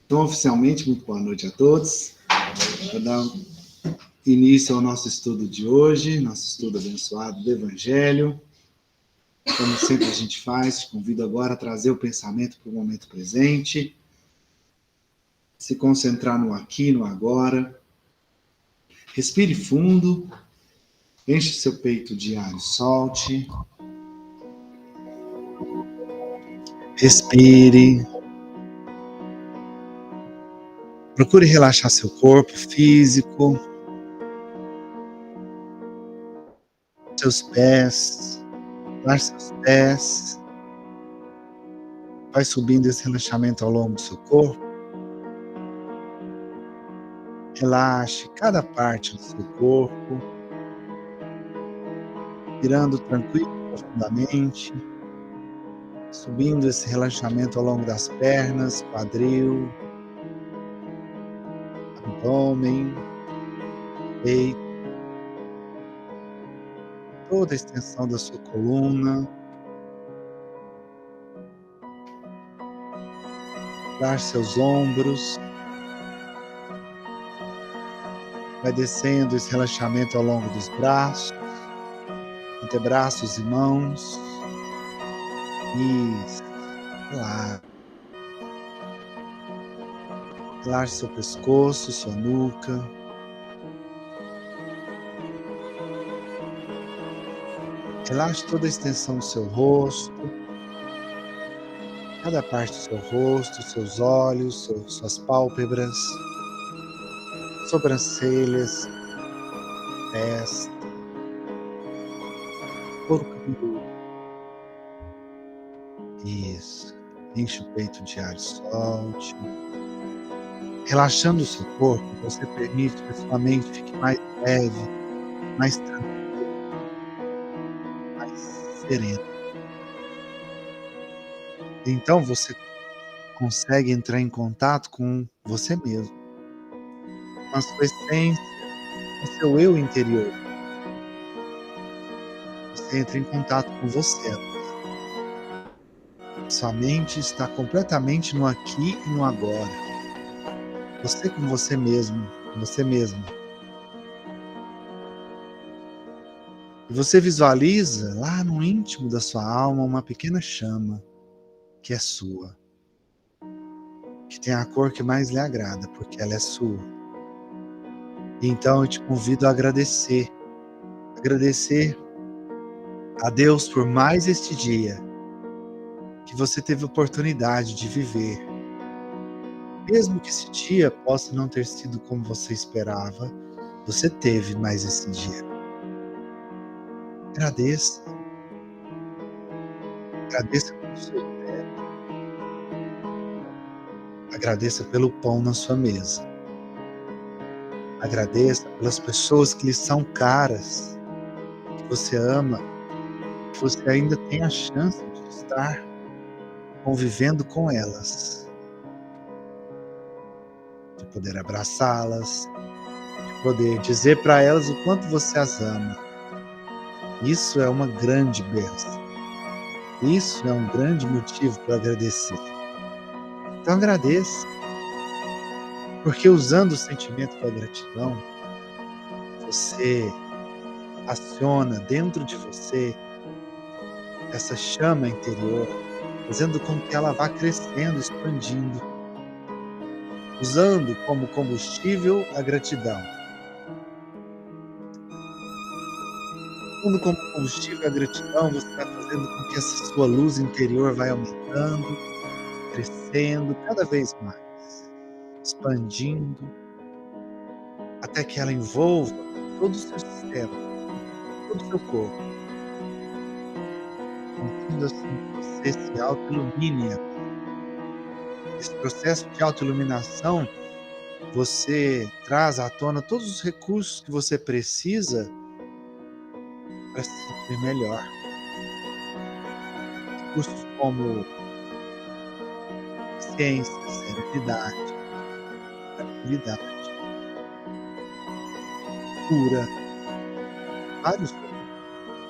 Então, oficialmente, muito boa noite a todos. Vou dar início ao nosso estudo de hoje, nosso estudo abençoado do Evangelho. Como sempre a gente faz, te convido agora a trazer o pensamento para o momento presente, se concentrar no aqui, no agora. Respire fundo, enche seu peito de ar e solte. Respire. Procure relaxar seu corpo físico, seus pés, relaxe seus pés. Vai subindo esse relaxamento ao longo do seu corpo. Relaxe cada parte do seu corpo, respirando tranquilo e profundamente, subindo esse relaxamento ao longo das pernas, quadril, abdômen, peito, toda a extensão da sua coluna. Relaxe seus ombros. Vai descendo esse relaxamento ao longo dos braços, antebraços e mãos. Isso. Relaxe. Relaxe seu pescoço, sua nuca. Relaxe toda a extensão do seu rosto. Cada parte do seu rosto, seus olhos, suas pálpebras, sobrancelhas, testa, couro cabeludo. Isso. Enche o peito de ar e solte. Relaxando o seu corpo, você permite que a sua mente fique mais leve, mais tranquila, mais serena. Então você consegue entrar em contato com você mesmo, com a sua essência, com o seu eu interior. Você entra em contato com você. Sua mente está completamente no aqui e no agora. Você com você mesmo, com você mesmo. E você visualiza lá no íntimo da sua alma uma pequena chama que é sua, que tem a cor que mais lhe agrada, porque ela é sua. E então eu te convido a agradecer a Deus por mais este dia que você teve oportunidade de viver. Mesmo que esse dia possa não ter sido como você esperava, você teve mais esse dia. Agradeça. Agradeça pelo seu teto. Agradeça pelo pão na sua mesa. Agradeça pelas pessoas que lhe são caras, que você ama, que você ainda tem a chance de estar convivendo com elas, de poder abraçá-las, de poder dizer para elas o quanto você as ama. Isso é uma grande bênção. Isso é um grande motivo para agradecer. Então agradeça, porque usando o sentimento da gratidão, você aciona dentro de você essa chama interior, fazendo com que ela vá crescendo, expandindo, usando como combustível a gratidão. Usando como combustível a gratidão, você vai fazendo com que essa sua luz interior vai aumentando, crescendo cada vez mais, expandindo, até que ela envolva todo o seu sistema, todo o seu corpo, permitindo assim que você se auto-ilumine. Esse processo de auto-iluminação, você traz à tona todos os recursos que você precisa para se sentir melhor. Recursos como paciência, serenidade, tranquilidade, cura, vários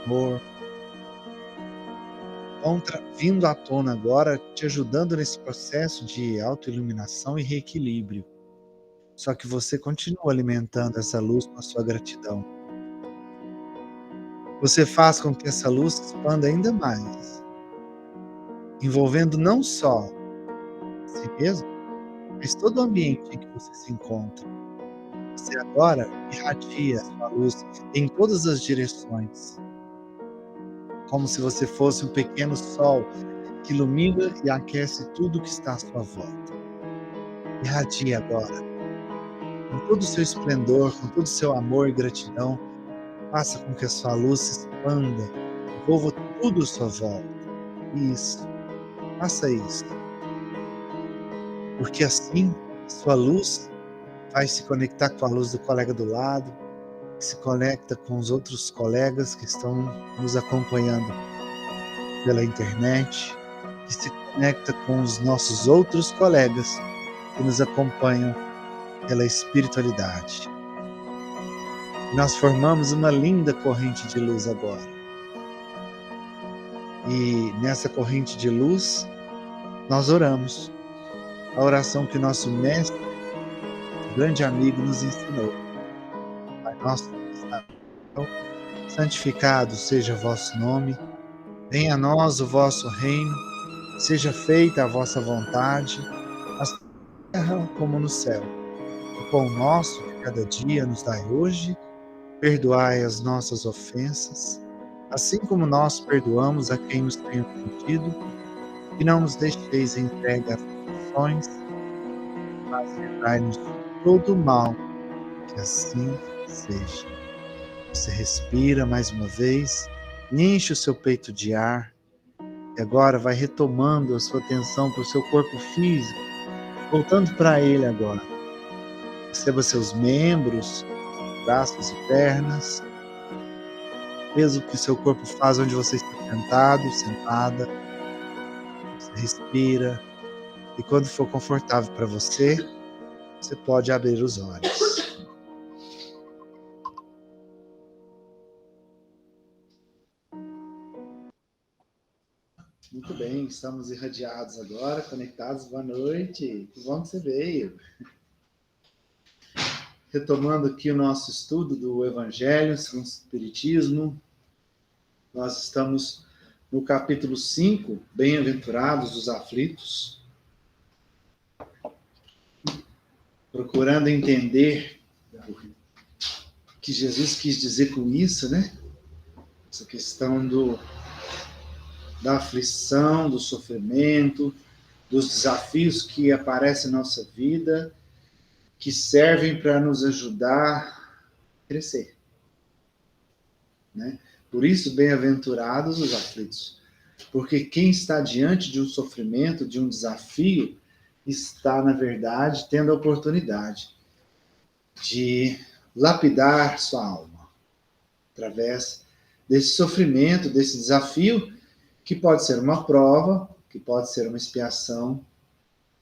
amor. estão vindo à tona agora, te ajudando nesse processo de autoiluminação e reequilíbrio. Só que você continua alimentando essa luz com a sua gratidão. Você faz com que essa luz se expanda ainda mais, envolvendo não só si mesmo, mas todo o ambiente em que você se encontra. Você agora irradia a sua luz em todas as direções, como se você fosse um pequeno sol que ilumina e aquece tudo que está à sua volta. Irradie agora, com todo o seu esplendor, com todo o seu amor e gratidão, faça com que a sua luz se expanda, envolva tudo à sua volta. Isso, faça isso. Porque assim, a sua luz vai se conectar com a luz do colega do lado, que se conecta com os outros colegas que estão nos acompanhando pela internet, que se conecta com os nossos outros colegas que nos acompanham pela espiritualidade. Nós formamos uma linda corrente de luz agora. E nessa corrente de luz, nós oramos. A oração que nosso mestre, grande amigo, nos ensinou. Pai nosso que está no céu, santificado seja o vosso nome. Venha a nós o vosso reino. Seja feita a vossa vontade, assim na terra como no céu. O pão nosso de cada dia nos dai hoje. Perdoai as nossas ofensas, assim como nós perdoamos a quem nos tem ofendido, e não nos deixeis entregue às tentações, mas livrai-nos de todo o mal, que assim seja. Você respira mais uma vez, enche o seu peito de ar, e agora vai retomando a sua atenção para o seu corpo físico, voltando para ele agora. Perceba seus membros, braços e pernas, mesmo que o seu corpo faz onde você está sentado, sentada. Você respira e quando for confortável para você, você pode abrir os olhos. Muito bem, estamos irradiados agora, conectados. Boa noite, que bom que você veio. Retomando aqui o nosso estudo do Evangelho segundo o Espiritismo, nós estamos no capítulo 5, Bem-aventurados os aflitos, procurando entender o que Jesus quis dizer com isso, né? Essa questão da aflição, do sofrimento, dos desafios que aparecem na nossa vida, que servem para nos ajudar a crescer, né? Por isso, bem-aventurados os aflitos, porque quem está diante de um sofrimento, de um desafio, está, na verdade, tendo a oportunidade de lapidar sua alma, através desse sofrimento, desse desafio, que pode ser uma prova, que pode ser uma expiação,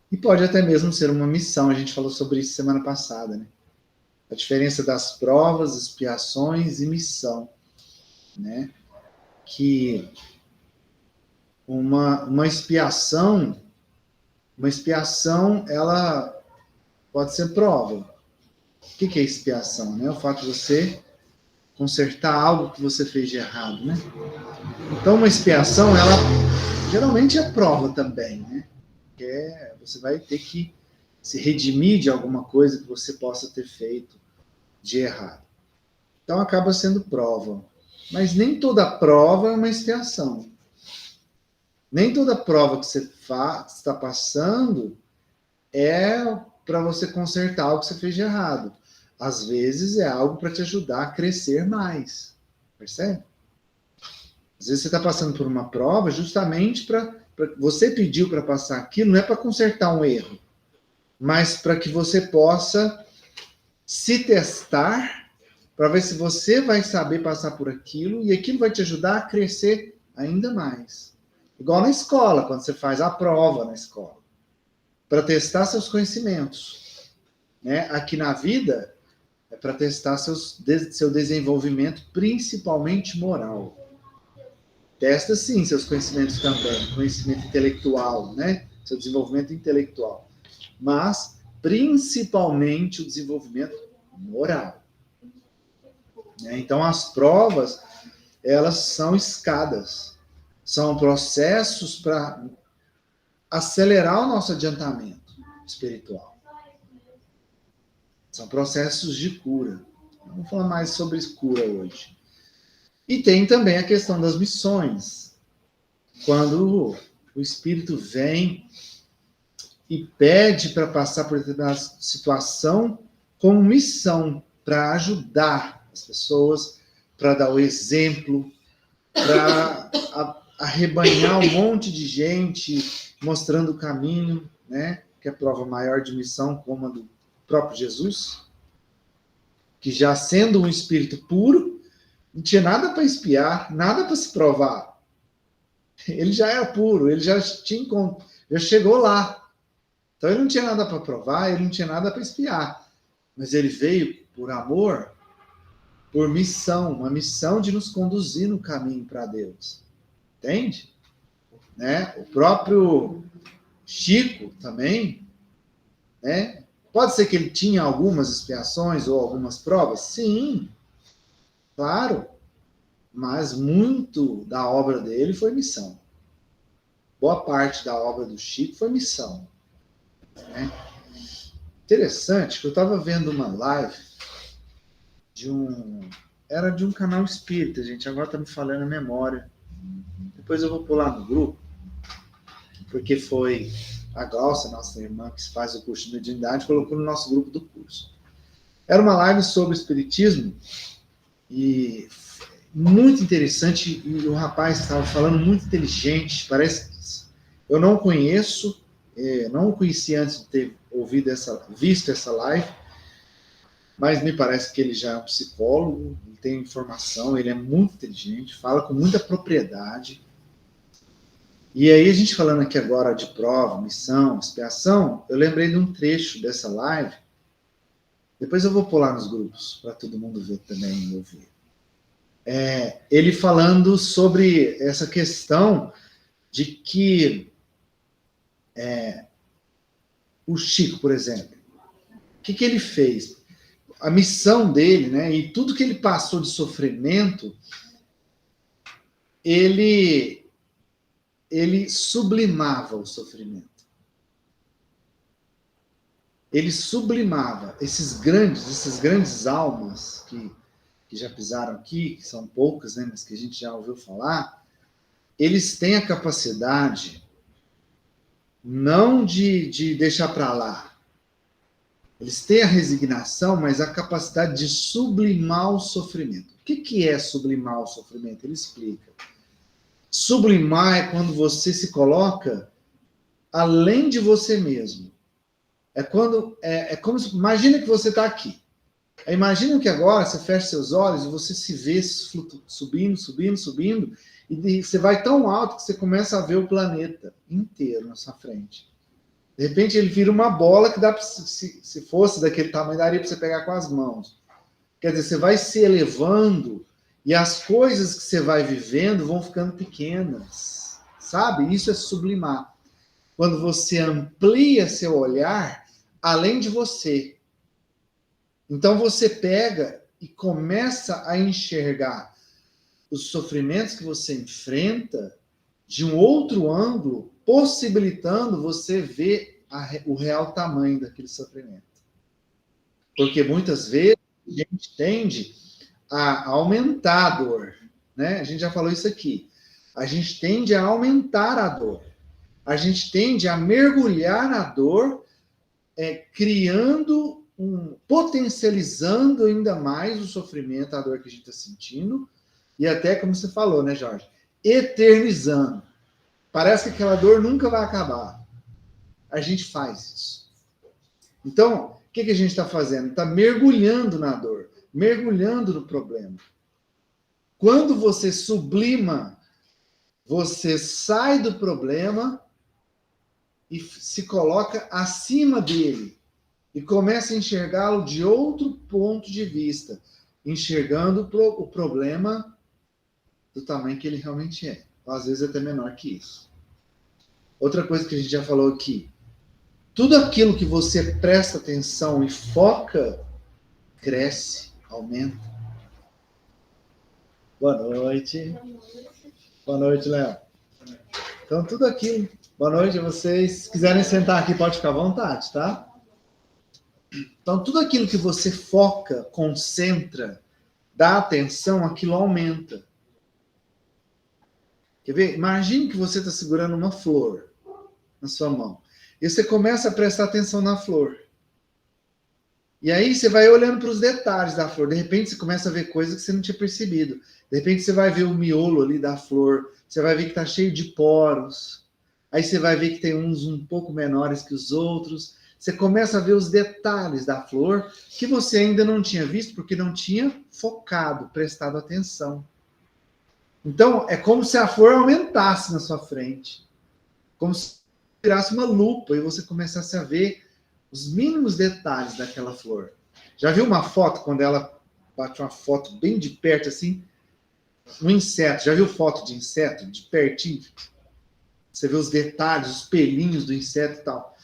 e pode até mesmo ser uma missão. A gente falou sobre isso semana passada, né? A diferença das provas, expiações e missão, né? Que uma expiação, ela pode ser prova. O que é expiação, né? O fato de você consertar algo que você fez de errado, né? Então, uma expiação, ela geralmente é prova também, né? Que você vai ter que se redimir de alguma coisa que você possa ter feito de errado. Então, acaba sendo prova. Mas nem toda prova é uma expiação. Nem toda prova que você está passando é para você consertar algo que você fez de errado. Às vezes é algo para te ajudar a crescer mais. Percebe? Às vezes você está passando por uma prova justamente para... Você pediu para passar aquilo, não é para consertar um erro, mas para que você possa se testar, para ver se você vai saber passar por aquilo, e aquilo vai te ajudar a crescer ainda mais. Igual na escola, quando você faz a prova na escola, para testar seus conhecimentos, né? Aqui na vida, é para testar seu desenvolvimento, principalmente moral. Testa sim seus conhecimentos também, conhecimento intelectual, né? Seu desenvolvimento intelectual. Mas, principalmente, o desenvolvimento moral. Né? Então, as provas, elas são escadas. São processos para acelerar o nosso adiantamento espiritual. São processos de cura. Vamos falar mais sobre cura hoje. E tem também a questão das missões. Quando o Espírito vem e pede para passar por determinada situação como missão, para ajudar as pessoas, para dar o exemplo, para arrebanhar um monte de gente, mostrando o caminho, né? Que é a prova maior de missão, como a do próprio Jesus, que já sendo um espírito puro, não tinha nada para espiar, nada para se provar. Ele já era puro, ele já chegou lá. Então ele não tinha nada para provar, ele não tinha nada para espiar. Mas ele veio por amor, por missão, uma missão de nos conduzir no caminho para Deus. Entende? Né? O próprio Chico também, né? Pode ser que ele tinha algumas expiações ou algumas provas? Sim, claro. Mas muito da obra dele foi missão. Boa parte da obra do Chico foi missão. Né? Interessante que eu estava vendo uma live era de um canal espírita, gente. Agora está me falando a memória. Depois eu vou pular no grupo, porque foi a Glaucia, nossa irmã, que faz o curso de mediunidade, colocou no nosso grupo do curso. Era uma live sobre espiritismo e muito interessante, e o rapaz estava falando muito inteligente, parece que eu não conheço, não o conheci antes de ter visto essa live, mas me parece que ele já é um psicólogo, ele tem informação, ele é muito inteligente, fala com muita propriedade. E aí, a gente falando aqui agora de prova, missão, expiação, eu lembrei de um trecho dessa live, depois eu vou pular nos grupos, para todo mundo ver também e ouvir. Ele falando sobre essa questão de que o Chico, por exemplo, o que ele fez? A missão dele, né, e tudo que ele passou de sofrimento, ele sublimava o sofrimento. Ele sublimava essas grandes almas que já pisaram aqui, que são poucas, né, mas que a gente já ouviu falar, eles têm a capacidade não de deixar para lá. Eles têm a resignação, mas a capacidade de sublimar o sofrimento. O que é sublimar o sofrimento? Ele explica. Sublimar é quando você se coloca além de você mesmo. É quando imagina que você está aqui. Imagina que agora você fecha seus olhos e você se vê subindo, e você vai tão alto que você começa a ver o planeta inteiro na sua frente. De repente ele vira uma bola que dá para, se fosse daquele tamanho, daria para você pegar com as mãos. Quer dizer, você vai se elevando e as coisas que você vai vivendo vão ficando pequenas. Sabe? Isso é sublimar. Quando você amplia seu olhar além de você. Então você pega e começa a enxergar os sofrimentos que você enfrenta de um outro ângulo, possibilitando você ver o real tamanho daquele sofrimento. Porque muitas vezes a gente tende a aumentar a dor, né? A gente já falou isso aqui. A gente tende a aumentar a dor. A gente tende a mergulhar na dor, potencializando ainda mais o sofrimento, a dor que a gente está sentindo, e até, como você falou, né, Jorge? Eternizando. Parece que aquela dor nunca vai acabar. A gente faz isso. Então, o que a gente está fazendo? Está mergulhando na dor, mergulhando no problema. Quando você sublima, você sai do problema e se coloca acima dele e começa a enxergá-lo de outro ponto de vista, enxergando o problema do tamanho que ele realmente é. Ou, às vezes até menor que isso. Outra coisa que a gente já falou aqui, tudo aquilo que você presta atenção e foca, cresce, aumenta. Boa noite. Boa noite, Léo. Então, tudo aquilo. Boa noite a vocês. Se quiserem sentar aqui, pode ficar à vontade, tá? Então, tudo aquilo que você foca, concentra, dá atenção, aquilo aumenta. Quer ver? Imagine que você está segurando uma flor na sua mão. E você começa a prestar atenção na flor. E aí você vai olhando para os detalhes da flor. De repente você começa a ver coisas que você não tinha percebido. De repente você vai ver o miolo ali da flor. Você vai ver que está cheio de poros. Aí você vai ver que tem uns um pouco menores que os outros. Você começa a ver os detalhes da flor que você ainda não tinha visto porque não tinha focado, prestado atenção. Então, é como se a flor aumentasse na sua frente. Como se virasse uma lupa e você começasse a ver os mínimos detalhes daquela flor. Já viu uma foto, quando ela bate uma foto bem de perto, assim? Um inseto. Já viu foto de inseto? De pertinho? Você vê os detalhes, os pelinhos do inseto e tal.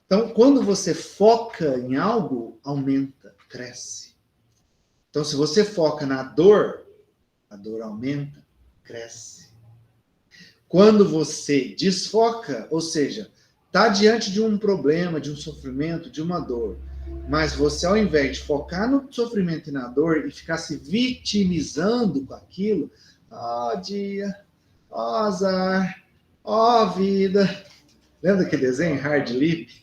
Então, quando você foca em algo, aumenta, cresce. Então, se você foca na dor, a dor aumenta, cresce. Quando você desfoca, ou seja, está diante de um problema, de um sofrimento, de uma dor, mas você, ao invés de focar no sofrimento e na dor e ficar se vitimizando com aquilo, ó dia, ó azar, ó vida. Lembra daquele desenho, Hard Lip?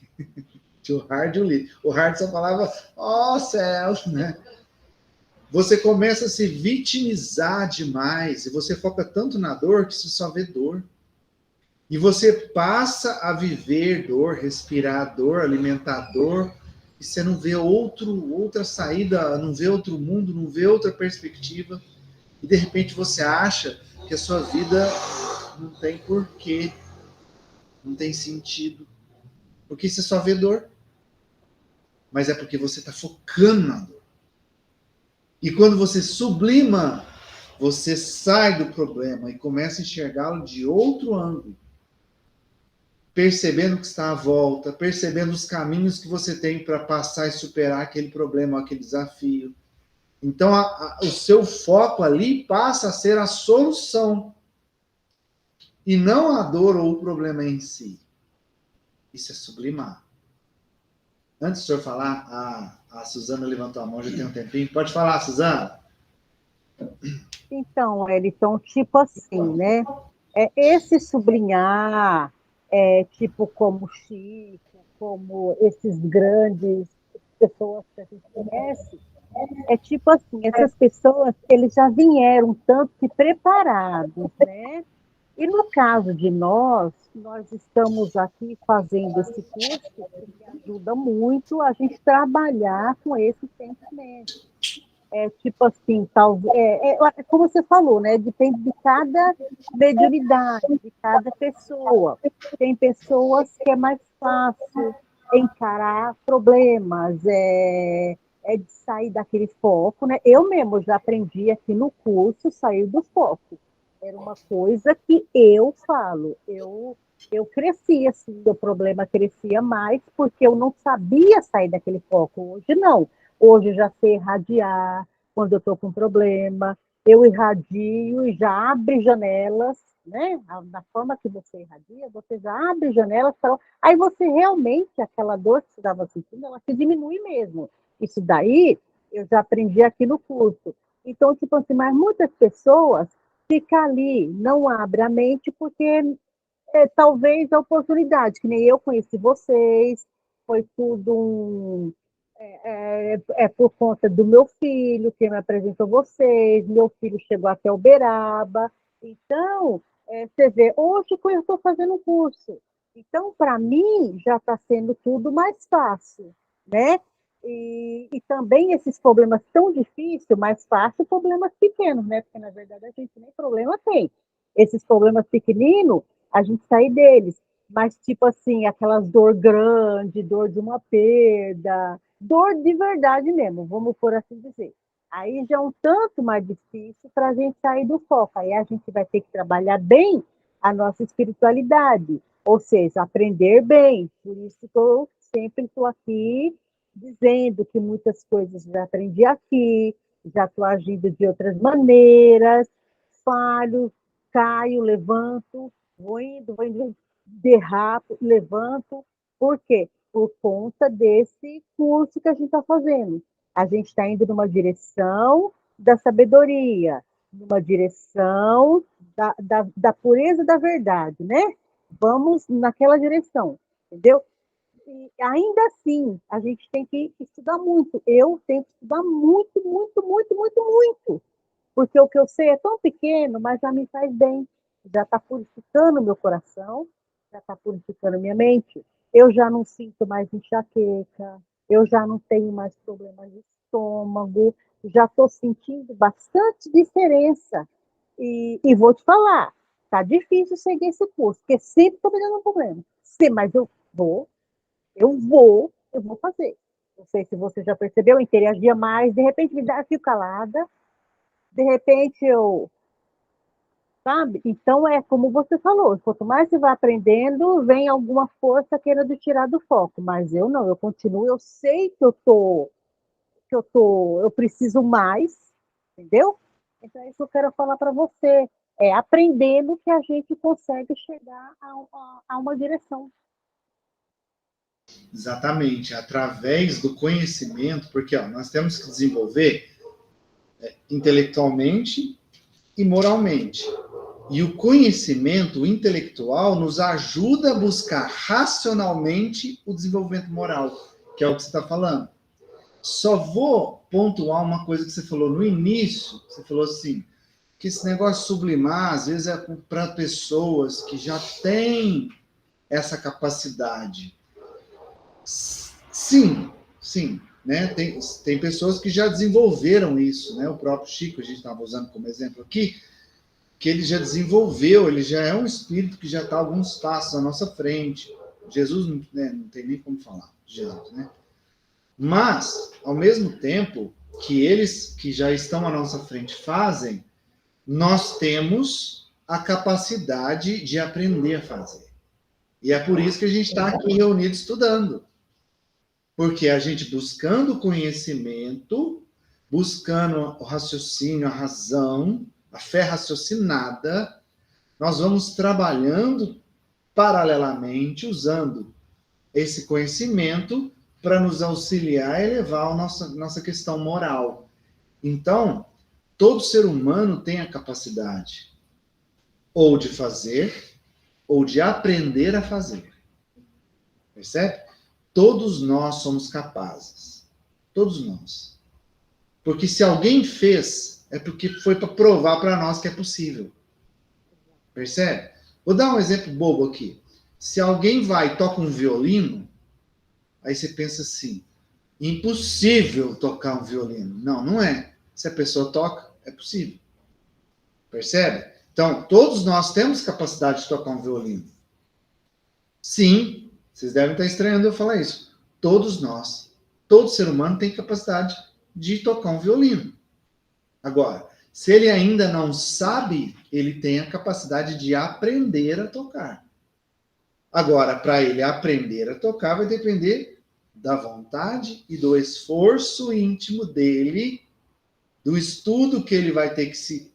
Tinha o Hard e o Lip. O Hard só falava, ó céus, né? Você começa a se vitimizar demais e você foca tanto na dor que você só vê dor. E você passa a viver dor, respirar dor, alimentar dor, e você não vê outra saída, não vê outro mundo, não vê outra perspectiva, e de repente você acha que a sua vida não tem porquê, não tem sentido, porque você só vê dor. Mas é porque você está focando na dor. E quando você sublima, você sai do problema e começa a enxergá-lo de outro ângulo. Percebendo que está à volta, percebendo os caminhos que você tem para passar e superar aquele problema, aquele desafio. Então, o seu foco ali passa a ser a solução e não a dor ou o problema em si. Isso é sublimar. Antes do senhor falar, a Suzana levantou a mão, já tem um tempinho. Pode falar, Suzana. Então, Elton, tipo assim, né? Esse sublinhar, tipo como Chico, como esses grandes pessoas que a gente conhece, é tipo assim, essas pessoas, eles já vieram tanto que preparados, né? E no caso de nós estamos aqui fazendo esse curso porque ajuda muito a gente trabalhar com esse sentimento. Tipo assim, talvez, como você falou, né? Depende de cada mediunidade, de cada pessoa. Tem pessoas que é mais fácil encarar problemas, de sair daquele foco, né? Eu mesmo já aprendi aqui no curso sair do foco. Era uma coisa que eu falo, eu crescia, assim, o problema crescia mais porque eu não sabia sair daquele foco. Hoje não. Hoje eu já sei irradiar quando eu estou com problema, eu irradio e já abre janelas, né? Da forma que você irradia, você já abre janelas, aí você realmente, aquela dor que você estava sentindo, ela se diminui mesmo. Isso daí eu já aprendi aqui no curso. Então, tipo assim, mas muitas pessoas ficam ali, não abrem a mente, porque talvez a oportunidade, que nem eu conheci vocês, foi tudo por conta do meu filho, que me apresentou vocês, meu filho chegou até Uberaba. Então, você vê, hoje eu estou fazendo um curso. Então, para mim, já está sendo tudo mais fácil, né? E também esses problemas tão difíceis, mais fácil, problemas pequenos, né? Porque, na verdade, a gente nem problema tem. Esses problemas pequeninos, a gente sai deles. Mas, tipo assim, aquelas dor grande, dor de uma perda, dor de verdade mesmo, vamos por assim dizer. Aí já é um tanto mais difícil para a gente sair do foco. Aí a gente vai ter que trabalhar bem a nossa espiritualidade, ou seja, aprender bem. Por isso que eu sempre estou aqui dizendo que muitas coisas já aprendi aqui, já estou agindo de outras maneiras, falho, caio, levanto, vou indo, derrapo, levanto. Por quê? Por conta desse curso que a gente está fazendo. A gente está indo numa direção da sabedoria, numa direção da pureza da verdade, né? Vamos naquela direção, entendeu? E ainda assim, a gente tem que estudar muito. Eu tenho que estudar muito, muito, muito, muito, muito. Porque o que eu sei é tão pequeno, mas já me faz bem. Já está purificando meu coração, já está purificando minha mente. Eu já não sinto mais enxaqueca, eu já não tenho mais problemas de estômago, já estou sentindo bastante diferença. E vou te falar, tá difícil seguir esse curso, porque sempre estou me dando um problema. Sim, mas eu vou fazer. Não sei se você já percebeu, eu interagia mais, de repente me dá, fico calada, de repente eu, sabe? Então é como você falou, quanto mais você vai aprendendo, vem alguma força querendo tirar do foco, mas eu não, eu continuo, eu sei eu preciso mais, entendeu? Então é isso que eu quero falar para você, é aprendendo que a gente consegue chegar a uma direção. Exatamente, através do conhecimento, porque ó, nós temos que desenvolver intelectualmente e moralmente. E o conhecimento intelectual nos ajuda a buscar racionalmente o desenvolvimento moral, que é o que você está falando. Só vou pontuar uma coisa que você falou no início. Você falou assim, que esse negócio de sublimar, às vezes, é para pessoas que já têm essa capacidade. Sim, sim. Né? Tem pessoas que já desenvolveram isso. Né? O próprio Chico, a gente estava usando como exemplo aqui, que ele já desenvolveu, ele já é um espírito que já está alguns passos à nossa frente. Jesus, né, não tem nem como falar, Jesus, né? Mas, ao mesmo tempo que eles que já estão à nossa frente fazem, nós temos a capacidade de aprender a fazer. E é por isso que a gente está aqui reunido estudando. Porque a gente buscando conhecimento, buscando o raciocínio, a razão, a fé raciocinada, nós vamos trabalhando paralelamente, usando esse conhecimento para nos auxiliar a elevar a nossa questão moral. Então, todo ser humano tem a capacidade ou de fazer, ou de aprender a fazer. Percebe? Todos nós somos capazes. Todos nós. Porque se alguém fez, é porque foi para provar para nós que é possível. Percebe? Vou dar um exemplo bobo aqui. Se alguém vai e toca um violino, aí você pensa assim, impossível tocar um violino. Não, não é. Se a pessoa toca, é possível. Percebe? Então, todos nós temos capacidade de tocar um violino. Sim, vocês devem estar estranhando eu falar isso. Todos nós, todo ser humano tem capacidade de tocar um violino. Agora, se ele ainda não sabe, ele tem a capacidade de aprender a tocar. Agora, para ele aprender a tocar, vai depender da vontade e do esforço íntimo dele, do estudo que ele vai ter que se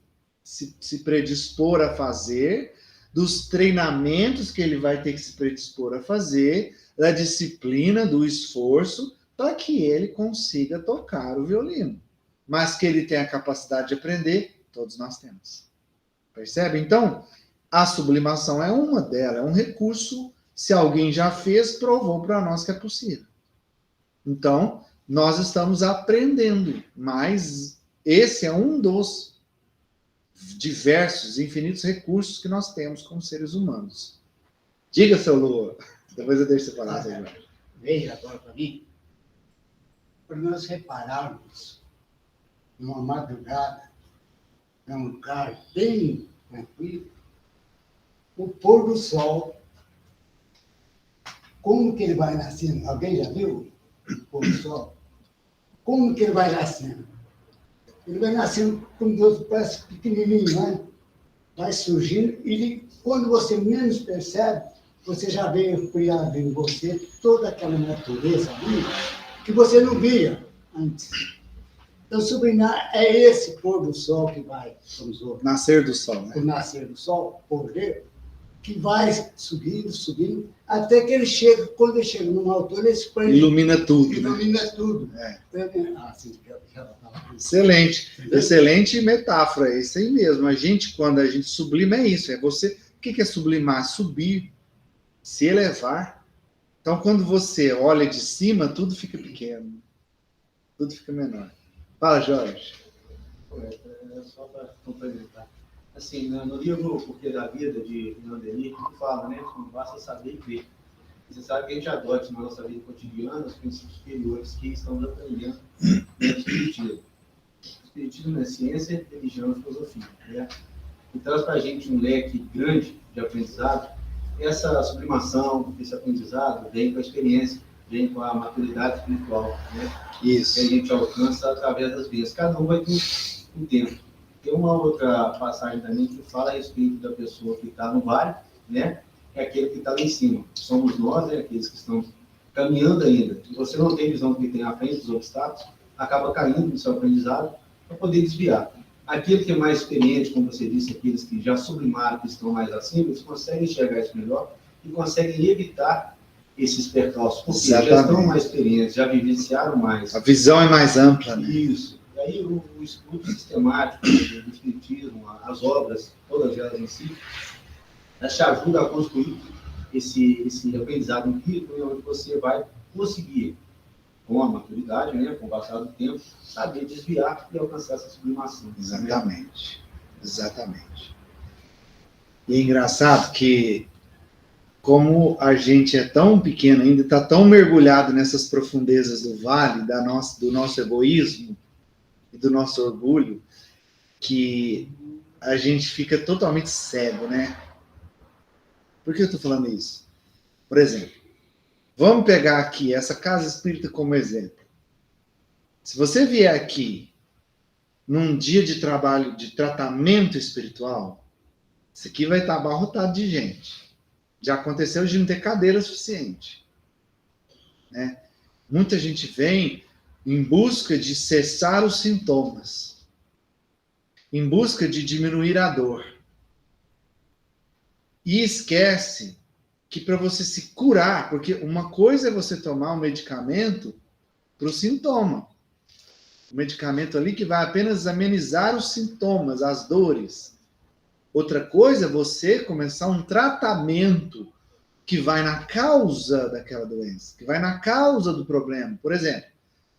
predispor a fazer, dos treinamentos que ele vai ter que se predispor a fazer, da disciplina, do esforço, para que ele consiga tocar o violino. Mas que ele tenha a capacidade de aprender, todos nós temos. Percebe? Então, a sublimação é uma delas, é um recurso. Se alguém já fez, provou para nós que é possível. Então, nós estamos aprendendo, mas esse é um dos diversos, infinitos recursos que nós temos como seres humanos. Diga, seu Lua. Depois eu deixo você falar, seu Jorge. Veja agora para mim, para nós repararmos numa madrugada, num lugar bem tranquilo, o pôr do sol, como que ele vai nascendo? Alguém já viu o pôr do sol? Como que ele vai nascendo? Ele vai nascendo, como Deus parece pequenininho, né? Vai surgindo, e quando você menos percebe, você já veio criado em você toda aquela natureza ali que você não via antes. Então, sublinhar é esse pôr do sol que vai, vamos ver, Nascer do sol, né? o nascer do sol, pôr dele, que vai subindo, subindo, até que ele chega, quando ele chega numa altura, ele se prende. Ilumina tudo, né? Ilumina tudo. É. Sim, Excelente, excelente metáfora, é isso aí mesmo. A gente, quando a gente sublima, é isso. É você. O que é sublimar? Subir, se elevar. Então, quando você olha de cima, tudo fica pequeno, tudo fica menor. Fala, Jorge. Só para complementar. Assim, no livro Porque da Vida, de Leon Denis, ele fala, né? Não basta saber e ver. Você sabe que a gente adote na nossa vida cotidiana os princípios superiores que estamos aprendendo no Espiritismo. O Espiritismo é ciência, religião e filosofia. Né? E traz para a gente um leque grande de aprendizado. Essa sublimação, esse aprendizado vem com a experiência, vem com a maturidade espiritual, né? Isso. Que a gente alcança através das vezes. Cada um vai ter um tempo. Tem uma outra passagem também que fala a respeito da pessoa que está no vale, né? É aquele que está lá em cima. Somos nós, né? Aqueles que estão caminhando ainda. Se você não tem visão do que tem à frente, dos obstáculos, acaba caindo no seu aprendizado para poder desviar. Aquele que é mais experiente, como você disse, aqueles que já sublimaram, que estão mais acima, eles conseguem enxergar isso melhor e conseguem evitar esses percalços, porque já estão mais experientes, já vivenciaram mais. A visão é mais ampla, né? Isso. E aí o estudo sistemático do Espiritismo, as obras, todas elas em si, te ajuda a construir esse aprendizado empírico, onde você vai conseguir, com a maturidade, né, com o passar do tempo, saber desviar e alcançar essa sublimação. Exatamente. Exatamente. E é engraçado que, como a gente é tão pequeno ainda, está tão mergulhado nessas profundezas do vale, do nosso egoísmo e do nosso orgulho, que a gente fica totalmente cego, né? Por que eu estou falando isso? Por exemplo, vamos pegar aqui essa casa espírita como exemplo. Se você vier aqui num dia de trabalho, de tratamento espiritual, isso aqui vai estar abarrotado de gente. Já aconteceu de não ter cadeira suficiente, né? Muita gente vem em busca de cessar os sintomas, em busca de diminuir a dor. E esquece que para você se curar, porque uma coisa é você tomar um medicamento para o sintoma. Um medicamento ali que vai apenas amenizar os sintomas, as dores. Outra coisa é você começar um tratamento que vai na causa daquela doença, que vai na causa do problema. Por exemplo,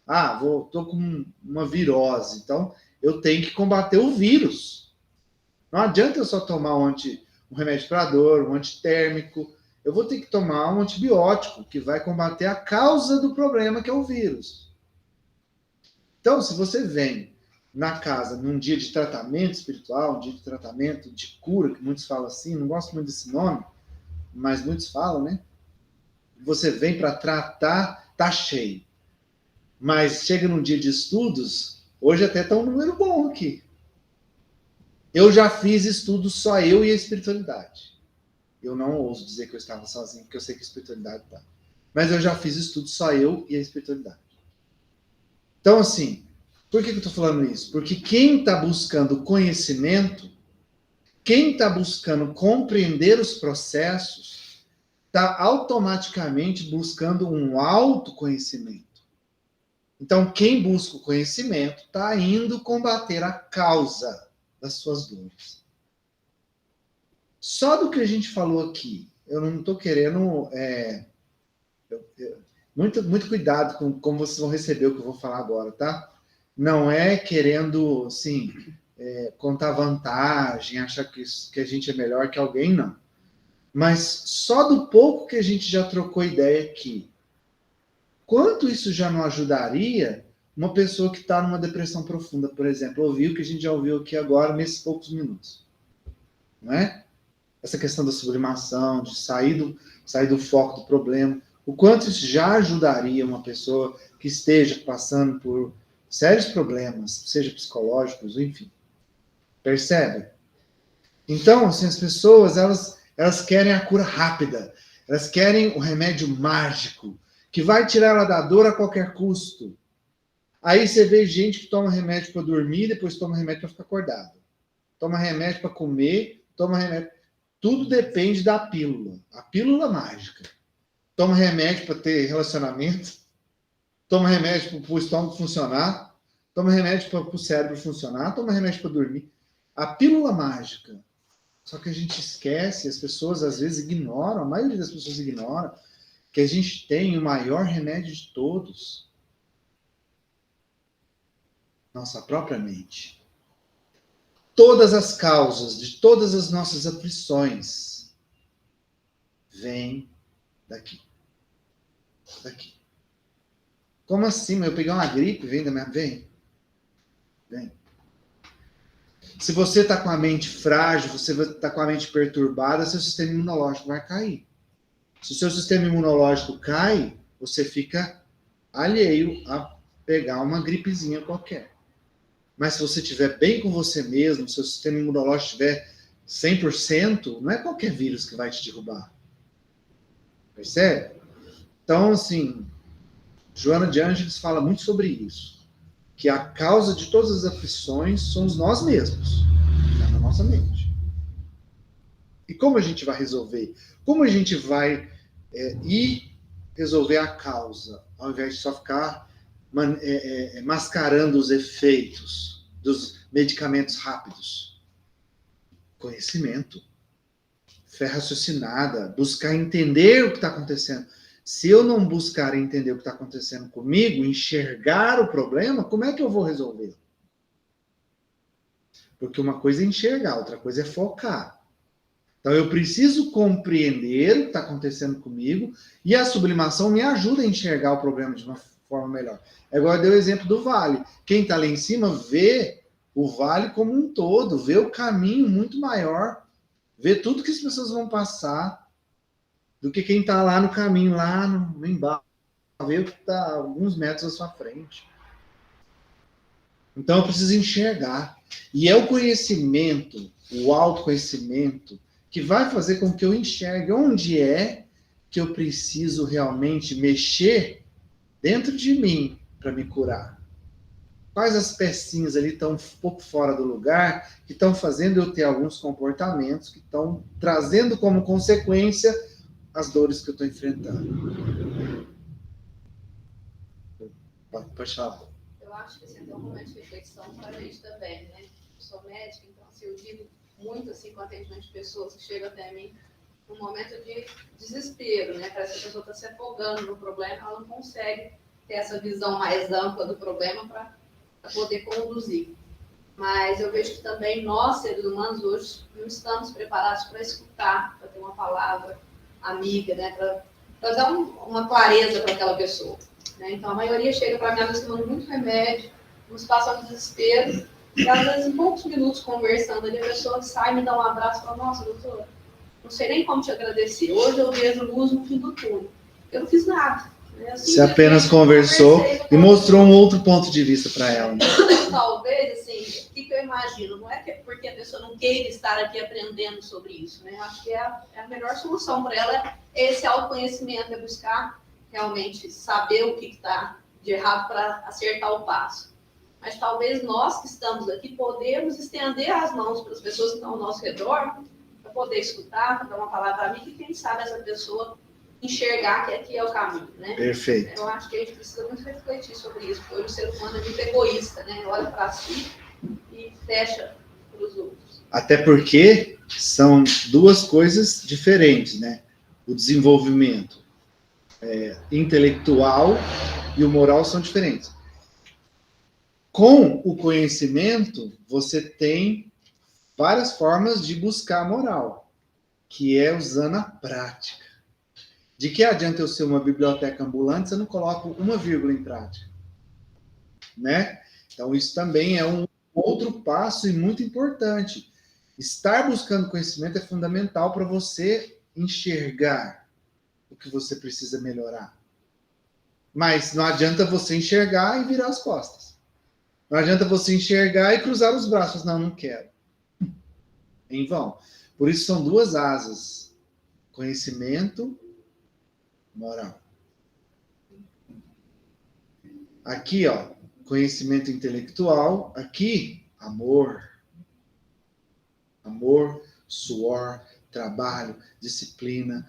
estou com uma virose, então eu tenho que combater o vírus. Não adianta eu só tomar um remédio para dor, um antitérmico. Eu vou ter que tomar um antibiótico que vai combater a causa do problema, que é o vírus. Então, se você vem na casa num dia de tratamento espiritual, um dia de tratamento de cura, que muitos falam assim, não gosto muito desse nome, mas muitos falam, né? Você vem para tratar, tá cheio. Mas chega num dia de estudos, hoje até está um número bom aqui. Eu já fiz estudos só eu e a espiritualidade. Eu não ouso dizer que eu estava sozinho, porque eu sei que a espiritualidade está. Mas eu já fiz estudos só eu e a espiritualidade. Então, assim, por que eu estou falando isso? Porque quem está buscando conhecimento, quem está buscando compreender os processos, está automaticamente buscando um autoconhecimento. Então, quem busca o conhecimento está indo combater a causa das suas dores. Só do que a gente falou aqui, eu não estou querendo... muito cuidado com como vocês vão receber o que eu vou falar agora, tá? Não é querendo, assim, contar vantagem, achar que a gente é melhor que alguém, não. Mas só do pouco que a gente já trocou ideia aqui, quanto isso já não ajudaria uma pessoa que está numa depressão profunda, por exemplo, ouvir o que a gente já ouviu aqui agora, nesses poucos minutos. Não é? Essa questão da sublimação, de sair do foco do problema. O quanto isso já ajudaria uma pessoa que esteja passando sérios problemas, seja psicológicos, enfim. Percebe? Então, assim, as pessoas, elas querem a cura rápida, elas querem o remédio mágico, que vai tirar ela da dor a qualquer custo. Aí você vê gente que toma remédio para dormir, depois toma remédio para ficar acordado. Toma remédio para comer, toma remédio. Tudo depende da pílula, a pílula mágica. Toma remédio para ter relacionamento, toma remédio para o estômago funcionar, toma remédio para o cérebro funcionar, toma remédio para dormir. A pílula mágica. Só que a gente esquece, as pessoas às vezes ignoram, a maioria das pessoas ignora, que a gente tem o maior remédio de todos. Nossa própria mente. Todas as causas de todas as nossas aflições vêm daqui. Daqui. Como assim? Eu peguei uma gripe, vem da minha... Vem. Se você está com a mente frágil, você está com a mente perturbada, seu sistema imunológico vai cair. Se o seu sistema imunológico cai, você fica alheio a pegar uma gripezinha qualquer. Mas se você estiver bem com você mesmo, seu sistema imunológico estiver 100%, não é qualquer vírus que vai te derrubar. Percebe? Então, assim, Joana de Ângeles fala muito sobre isso. Que a causa de todas as aflições somos nós mesmos. Está na nossa mente. E como a gente vai resolver? Como a gente vai ir resolver a causa, ao invés de só ficar mascarando os efeitos dos medicamentos rápidos? Conhecimento. Fé raciocinada. Buscar entender o que está acontecendo. Se eu não buscar entender o que está acontecendo comigo, enxergar o problema, como é que eu vou resolver? Porque uma coisa é enxergar, outra coisa é focar. Então eu preciso compreender o que está acontecendo comigo e a sublimação me ajuda a enxergar o problema de uma forma melhor. É igual eu dei o exemplo do vale. Quem está lá em cima vê o vale como um todo, vê o caminho muito maior, vê tudo que as pessoas vão passar, do que quem está lá no caminho, lá no embalo, vê o que está alguns metros à sua frente. Então eu preciso enxergar. E é o conhecimento, o autoconhecimento, que vai fazer com que eu enxergue onde é que eu preciso realmente mexer dentro de mim para me curar. Quais as pecinhas ali estão um pouco fora do lugar, que estão fazendo eu ter alguns comportamentos, que estão trazendo como consequência as dores que eu estou enfrentando. Pode falar. Eu acho que esse é um momento de reflexão para a gente também, né? Eu sou médica, então assim, eu digo muito assim com atendimento de pessoas que chegam até mim num momento de desespero, né? Parece que a pessoa está se afogando no problema, ela não consegue ter essa visão mais ampla do problema para poder conduzir. Mas eu vejo que também nós, seres humanos, hoje não estamos preparados para escutar, para ter uma palavra amiga, né, para dar uma clareza para aquela pessoa. Né? Então, a maioria chega para mim, às vezes, tomando muito remédio, nos passa um desespero, e às vezes, em poucos minutos conversando ali, a pessoa sai, me dá um abraço e fala: nossa, doutora, não sei nem como te agradecer. Hoje eu vejo luz no fim do túnel. Eu não fiz nada. Né? Você apenas conversou e mostrou um outro ponto de vista para ela. Né? Talvez, assim, o que eu imagino? Não é porque a pessoa não queira estar aqui aprendendo sobre isso, né? Acho que a melhor solução para ela é esse autoconhecimento, é buscar realmente saber o que está de errado para acertar o passo. Mas talvez nós que estamos aqui podemos estender as mãos para as pessoas que estão ao nosso redor, para poder escutar, para dar uma palavra amiga, e quem sabe essa pessoa enxergar que aqui é o caminho, né? Perfeito. Eu acho que a gente precisa muito refletir sobre isso, porque hoje o ser humano é muito egoísta, né? Olha para si e fecha para os outros. Até porque são duas coisas diferentes, né? O desenvolvimento intelectual e o moral são diferentes. Com o conhecimento, você tem várias formas de buscar a moral, que é usando a prática. De que adianta eu ser uma biblioteca ambulante se eu não coloco uma vírgula em prática? Né? Então, isso também é um outro passo e muito importante. Estar buscando conhecimento é fundamental para você enxergar o que você precisa melhorar. Mas não adianta você enxergar e virar as costas. Não adianta você enxergar e cruzar os braços. Não, não quero. Em vão. Por isso são duas asas. Conhecimento, moral. Aqui, ó, conhecimento intelectual. Aqui, amor. Amor, suor, trabalho, disciplina,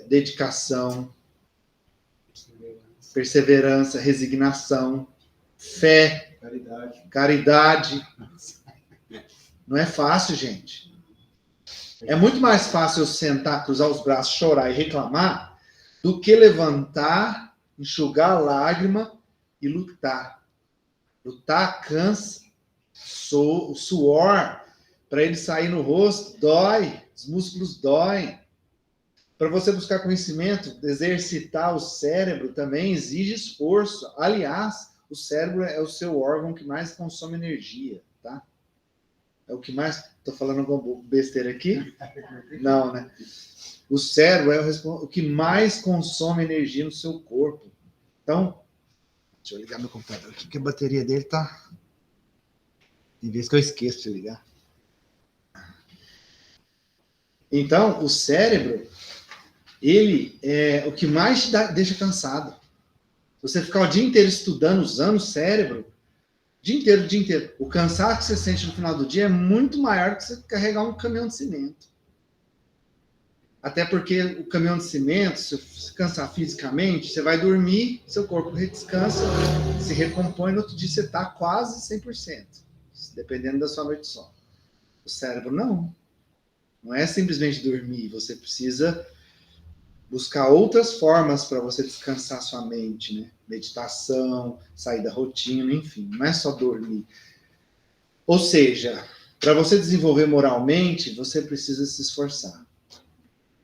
dedicação, perseverança, resignação, fé, caridade. Não é fácil, gente. É muito mais fácil eu sentar, cruzar os braços, chorar e reclamar do que levantar, enxugar a lágrima e lutar. Lutar cansa, o suor para ele sair no rosto dói, os músculos doem. Para você buscar conhecimento, exercitar o cérebro também exige esforço. Aliás, o cérebro é o seu órgão que mais consome energia, tá? É o que mais... Estou falando alguma besteira aqui? Não, né? O cérebro é o que mais consome energia no seu corpo. Então, deixa eu ligar meu computador aqui, que a bateria dele tá... Tem vezes que eu esqueço de ligar. Então, o cérebro, ele é o que mais deixa cansado. Você ficar o dia inteiro estudando, usando o cérebro, dia inteiro. O cansaço que você sente no final do dia é muito maior que você carregar um caminhão de cimento. Até porque o caminhão de cimento, se você cansar fisicamente, você vai dormir, seu corpo descansa, se recompõe, no outro dia você está quase 100%, dependendo da sua noite de sono. O cérebro não. Não é simplesmente dormir, você precisa buscar outras formas para você descansar sua mente, né? Meditação, sair da rotina, enfim, não é só dormir. Ou seja, para você desenvolver moralmente, você precisa se esforçar.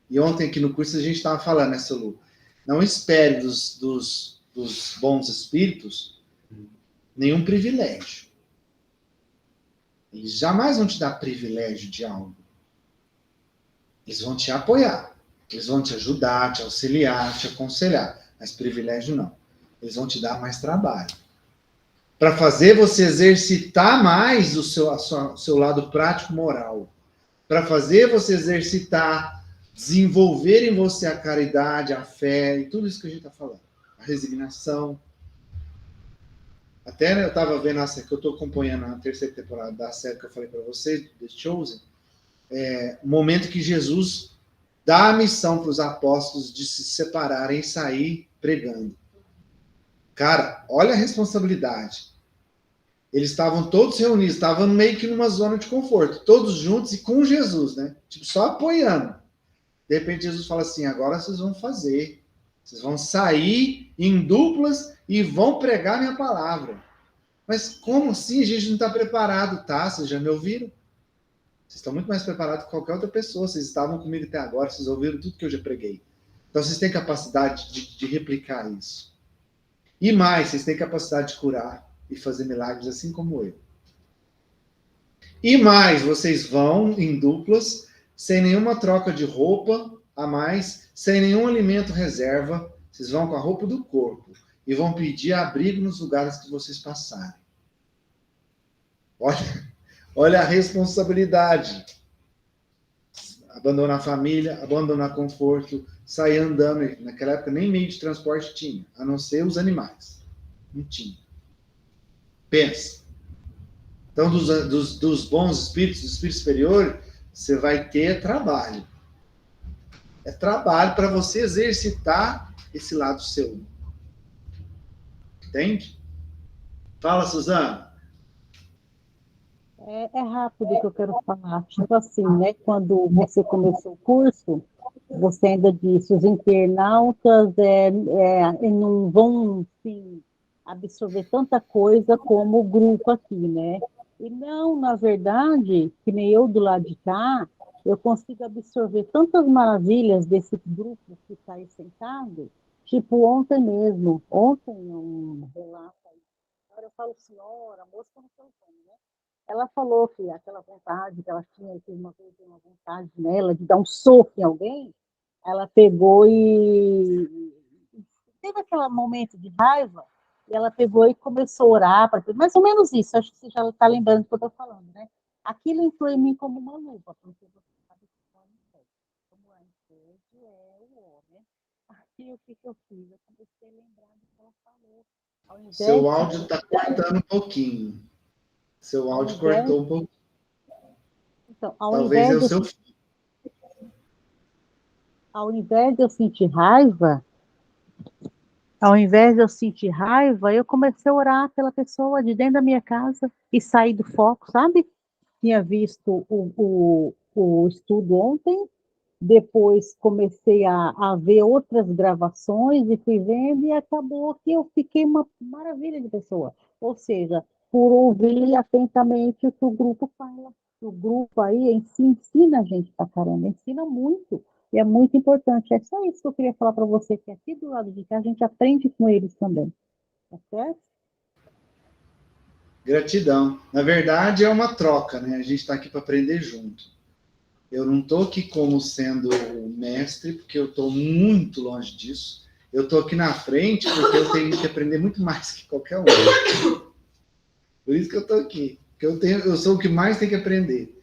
E ontem aqui no curso a gente estava falando, né, Solu? Não espere dos bons espíritos nenhum privilégio. Eles jamais vão te dar privilégio de algo. Eles vão te apoiar. Eles vão te ajudar, te auxiliar, te aconselhar. Mas privilégio não. Eles vão te dar mais trabalho. Para fazer você exercitar mais o seu lado prático moral. Para fazer você exercitar, desenvolver em você a caridade, a fé e tudo isso que a gente está falando. A resignação. Até eu estava vendo essa que eu estou acompanhando a terceira temporada da série que eu falei para vocês, The Chosen. O momento que Jesus dá a missão para os apóstolos de se separarem e sair pregando. Cara, olha a responsabilidade. Eles estavam todos reunidos, estavam meio que numa zona de conforto, todos juntos e com Jesus, né? Tipo, só apoiando. De repente Jesus fala assim, agora vocês vão fazer. Vocês vão sair em duplas e vão pregar minha palavra. Mas como assim? A gente não está preparado, tá? Vocês já me ouviram? Vocês estão muito mais preparados que qualquer outra pessoa. Vocês estavam comigo até agora, vocês ouviram tudo que eu já preguei. Então, vocês têm capacidade de replicar isso. E mais, vocês têm capacidade de curar e fazer milagres assim como eu. E mais, vocês vão em duplas, sem nenhuma troca de roupa a mais, sem nenhum alimento reserva. Vocês vão com a roupa do corpo e vão pedir abrigo nos lugares que vocês passarem. Olha a responsabilidade. Abandonar a família, abandonar conforto, sair andando. Naquela época nem meio de transporte tinha, a não ser os animais. Não tinha. Pensa. Então, dos bons espíritos, do espírito superior, você vai ter trabalho. É trabalho para você exercitar esse lado seu. Entende? Fala, Suzana. É rápido que eu quero falar. Tipo assim, né? Quando você começou o curso, você ainda disse, os internautas não vão assim, absorver tanta coisa como o grupo aqui, né? E não, na verdade, que nem eu do lado de cá, eu consigo absorver tantas maravilhas desse grupo que está aí sentado. Tipo, ontem mesmo, ontem um relato aí, agora eu falo senhora, moça, eu não sei o nome, né? Ela falou que aquela vontade que ela tinha, que uma vez uma vontade nela de dar um soco em alguém, ela pegou e teve aquele momento de raiva E ela pegou e começou a orar, mais ou menos isso, acho que você já está lembrando do que eu estou falando, né? Aquilo entrou em mim como uma luva, porque você sabe que como a inveja é o ó, né? Aí o que eu fiz? Eu comecei a lembrar do que ela falou. Ao invés Seu áudio está cortando um pouquinho. Seu áudio cortou um pouquinho. Então, Talvez é o seu filho. ao invés de eu sentir raiva, ao invés de eu sentir raiva, eu comecei a orar pela pessoa de dentro da minha casa e sair do foco, sabe? Tinha visto o estudo ontem, depois comecei a ver outras gravações e fui vendo, e acabou que eu fiquei uma maravilha de pessoa. Ou seja, por ouvir atentamente o que o grupo fala. O grupo aí ensina a gente pra caramba, ensina muito. E é muito importante. É só isso que eu queria falar para você, que aqui do lado de cá a gente aprende com eles também. Tá certo? Gratidão. Na verdade, é uma troca, né? A gente está aqui para aprender junto. Eu não estou aqui como sendo mestre, porque eu estou muito longe disso. Eu estou aqui na frente porque eu tenho que aprender muito mais que qualquer um. Por isso que eu estou aqui. Porque eu sou o que mais tem que aprender.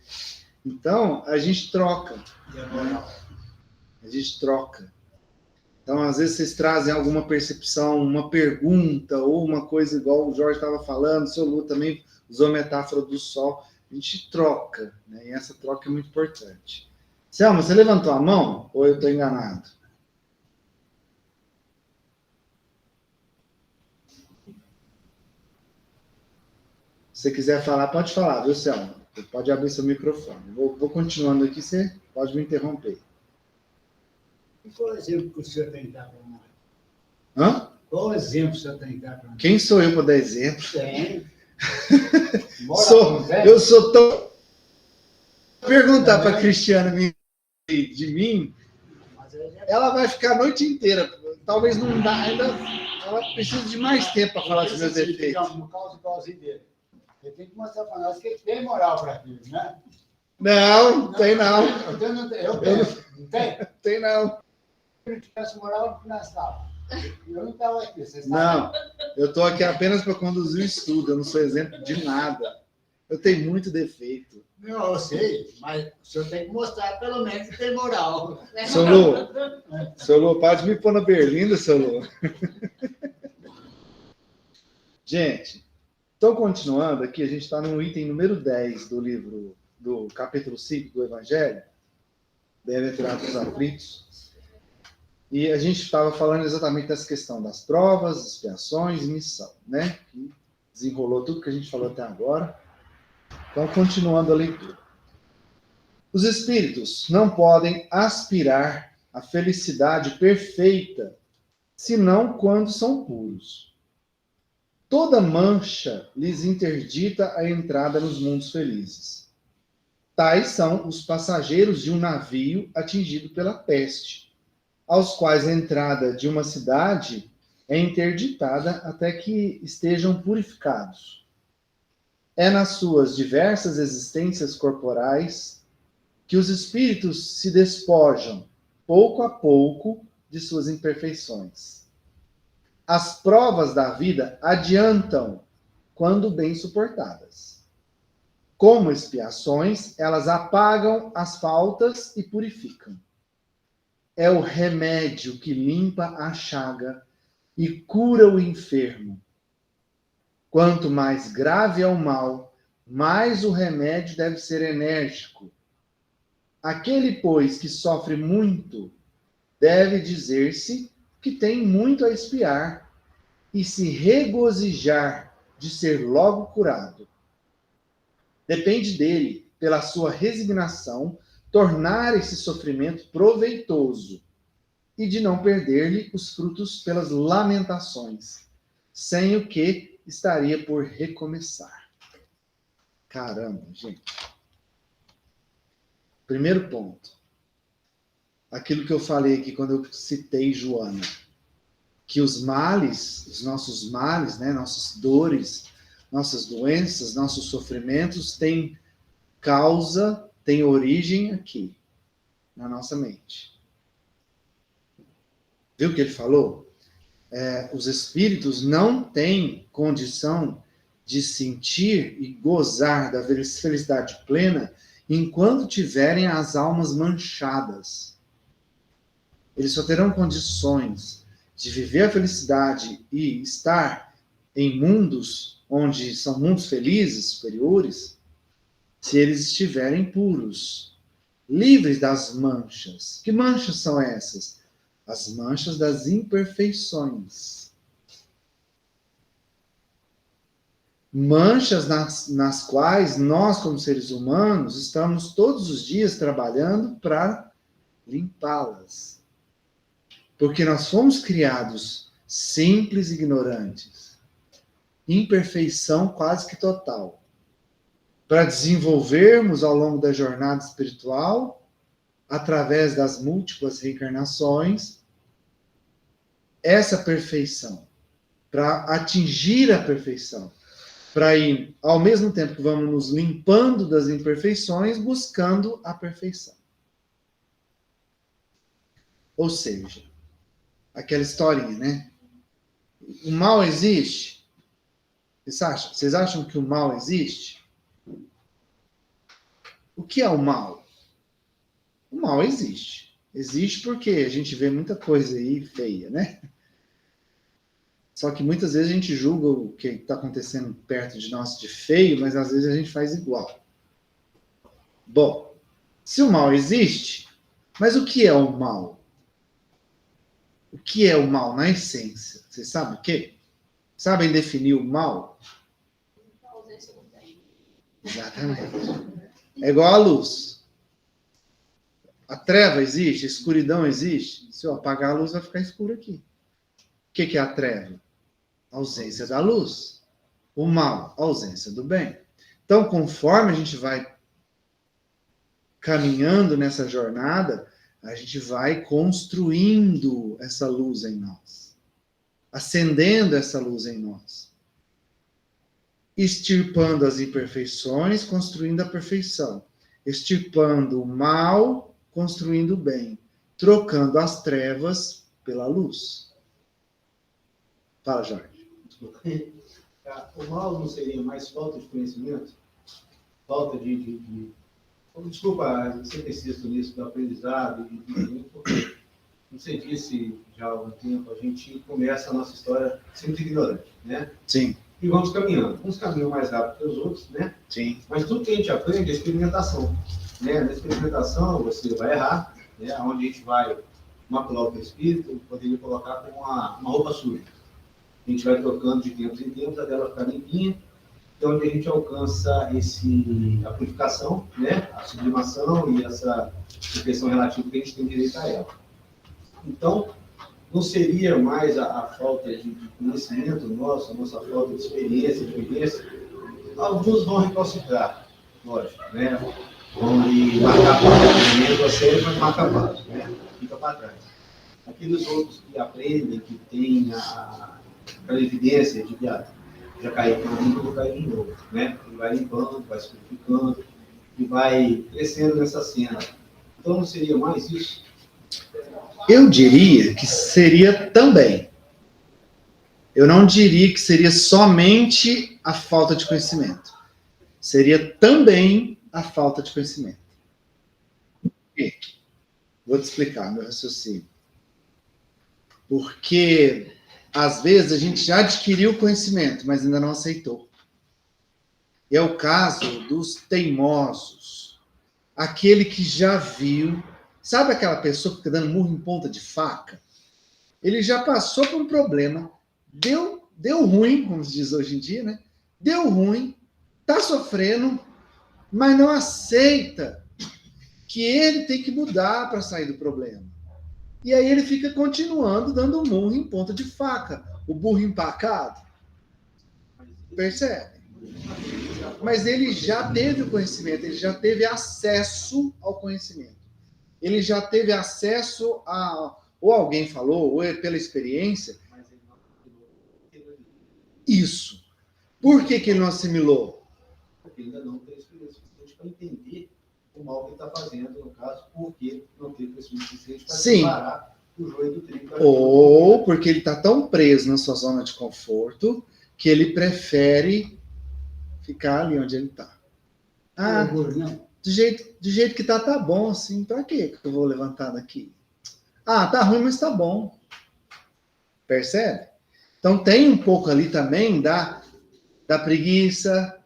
Então, a gente troca. A gente troca. Então, às vezes, vocês trazem alguma percepção, uma pergunta, ou uma coisa igual o Jorge estava falando, o seu Lu também usou a metáfora do sol. A gente troca, né? E essa troca é muito importante. Selma, você levantou a mão ou eu estou enganado? Se você quiser falar, pode falar, viu, Selma? Você pode abrir seu microfone. Vou continuando aqui, você pode me interromper. Qual o exemplo que o senhor tem que dar para nós? Hã? Qual o exemplo que o senhor tem que dar para nós? Quem sou eu para dar exemplo? Tem. Eu sou tão... Perguntar para a Cristiana de mim, ela vai ficar a noite inteira. Talvez não dá, ainda ela precisa de mais tempo para falar dos meus defeitos. No caso igualzinho dele. Ele tem que mostrar para nós que ele tem moral para aquilo, né? Não, tem não. Eu tenho. Não tem? Tem não. Se ele tivesse moral, nós estávamos. Eu não estava aqui, vocês Não, eu estou aqui apenas para conduzir o estudo, eu não sou exemplo de nada. Eu tenho muito defeito. Não, eu sei, mas o senhor tem que mostrar pelo menos que tem moral. Seu Lu, pode me pôr na berlinda, seu Lu. Gente, então continuando aqui, a gente está no item número 10 do livro, do capítulo 5 do Evangelho, Bem-aventurados os aflitos. E a gente estava falando exatamente dessa questão das provas, expiações e missão, né? Que desenrolou tudo que a gente falou até agora. Então, continuando a leitura. Os espíritos não podem aspirar à felicidade perfeita, senão quando são puros. Toda mancha lhes interdita a entrada nos mundos felizes. Tais são os passageiros de um navio atingido pela peste, aos quais a entrada de uma cidade é interditada até que estejam purificados. É nas suas diversas existências corporais que os espíritos se despojam, pouco a pouco, de suas imperfeições. As provas da vida adiantam quando bem suportadas. Como expiações, elas apagam as faltas e purificam. É o remédio que limpa a chaga e cura o enfermo. Quanto mais grave é o mal, mais o remédio deve ser enérgico. Aquele, pois, que sofre muito, deve dizer-se que tem muito a expiar e se regozijar de ser logo curado. Depende dele, pela sua resignação, tornar esse sofrimento proveitoso e de não perder-lhe os frutos pelas lamentações, sem o que estaria por recomeçar. Caramba, gente. Primeiro ponto. Aquilo que eu falei aqui quando eu citei Joana. Que os males, os nossos males, né, nossas dores, nossas doenças, nossos sofrimentos têm causa, têm origem aqui, na nossa mente. Viu o que ele falou? os espíritos não têm condição de sentir e gozar da felicidade plena enquanto tiverem as almas manchadas. Eles só terão condições de viver a felicidade e estar em mundos onde são mundos felizes, superiores, se eles estiverem puros, livres das manchas. Que manchas são essas? As manchas das imperfeições. Manchas nas quais nós, como seres humanos, estamos todos os dias trabalhando para limpá-las. Porque nós fomos criados simples e ignorantes. Imperfeição quase que total. Para desenvolvermos ao longo da jornada espiritual, através das múltiplas reencarnações, essa perfeição. Para atingir a perfeição. Para ir, ao mesmo tempo que vamos nos limpando das imperfeições, buscando a perfeição. Ou seja, aquela historinha, né? O mal existe? Vocês acham que o mal existe? O que é o mal? O mal existe. Existe porque a gente vê muita coisa aí feia, né? Só que muitas vezes a gente julga o que está acontecendo perto de nós de feio, mas às vezes a gente faz igual. Bom, se o mal existe, mas o que é o mal? O que é o mal na essência? Vocês sabem o quê? Sabem definir o mal? A ausência do bem. Exatamente. É igual a luz. A treva existe, a escuridão existe. Se eu apagar a luz, vai ficar escuro aqui. O que é a treva? A ausência da luz. O mal, a ausência do bem. Então, conforme a gente vai caminhando nessa jornada, a gente vai construindo essa luz em nós. Acendendo essa luz em nós. Extirpando as imperfeições, construindo a perfeição. Extirpando o mal, construindo o bem. Trocando as trevas pela luz. Fala, Jorge. O mal não seria mais falta de conhecimento? Falta de desculpa, ser preciso nisso, do aprendizado, porque, como você disse já há algum tempo, a gente começa a nossa história sempre ignorante, né? Sim. E vamos caminhando. Uns caminham mais rápido que os outros, né? Sim. Mas tudo que a gente aprende é experimentação. Né? Na experimentação, você vai errar, né? Onde a gente vai macular o espírito, poderia colocar como uma roupa suja. A gente vai trocando de tempos em tempos até ela ficar limpinha, é onde a gente alcança a purificação, né? A sublimação e essa perfeição relativa que a gente tem direito a ela. Então, não seria mais a falta de conhecimento nosso, a nossa falta de experiência, de vivência. Alguns vão recalcitrar, lógico, né? Vão lhe marcar para o você vai marcar para né? Fica para trás. Aqueles outros que aprendem, que têm a evidência de que já caiu para mim, eu vou cair de novo, né? Ele vai limpando, vai se purificando e vai crescendo nessa cena. Então, não seria mais isso? Eu diria que seria também. Eu não diria que seria somente a falta de conhecimento. Seria também a falta de conhecimento. Por quê? Vou te explicar meu raciocínio. Porque, às vezes, a gente já adquiriu o conhecimento, mas ainda não aceitou. É o caso dos teimosos. Aquele que já viu. Sabe aquela pessoa que fica dando murro em ponta de faca? Ele já passou por um problema, deu ruim, como se diz hoje em dia, né? Deu ruim, tá sofrendo, mas não aceita que ele tem que mudar para sair do problema. E aí ele fica continuando dando murro em ponta de faca. O burro empacado. Percebe? Mas ele já teve o conhecimento, ele já teve acesso ao conhecimento. Ele já teve acesso a... Ou alguém falou, ou pela experiência. Isso. Por que ele não assimilou? Porque ainda não tem experiência suficiente para entender o mal que ele está fazendo, no caso, porque não tem experiência suficiente para separar o joio do trigo. Ou porque ele está tão preso na sua zona de conforto que ele prefere ficar ali onde ele está. Ah, Orgulho, né? do jeito que tá bom, assim. Pra quê que eu vou levantar daqui? Ah, tá ruim, mas tá bom. Percebe? Então tem um pouco ali também da preguiça,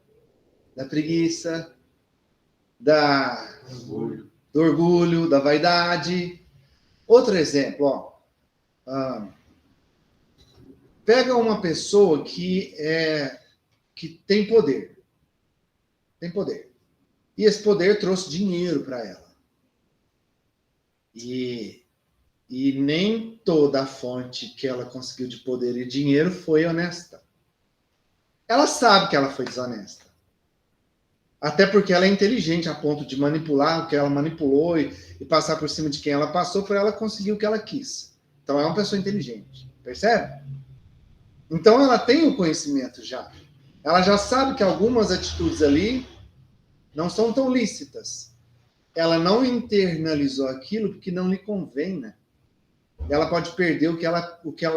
do orgulho, da vaidade. Outro exemplo, ó. Pega uma pessoa que tem poder. Tem poder. E esse poder trouxe dinheiro para ela. E nem toda a fonte que ela conseguiu de poder e dinheiro foi honesta. Ela sabe que ela foi desonesta. Até porque ela é inteligente a ponto de manipular o que ela manipulou e passar por cima de quem ela passou para ela conseguir o que ela quis. Então é uma pessoa inteligente. Percebe? Então ela tem o conhecimento já. Ela já sabe que algumas atitudes ali não são tão lícitas. Ela não internalizou aquilo porque não lhe convém, né? Ela pode perder o que ela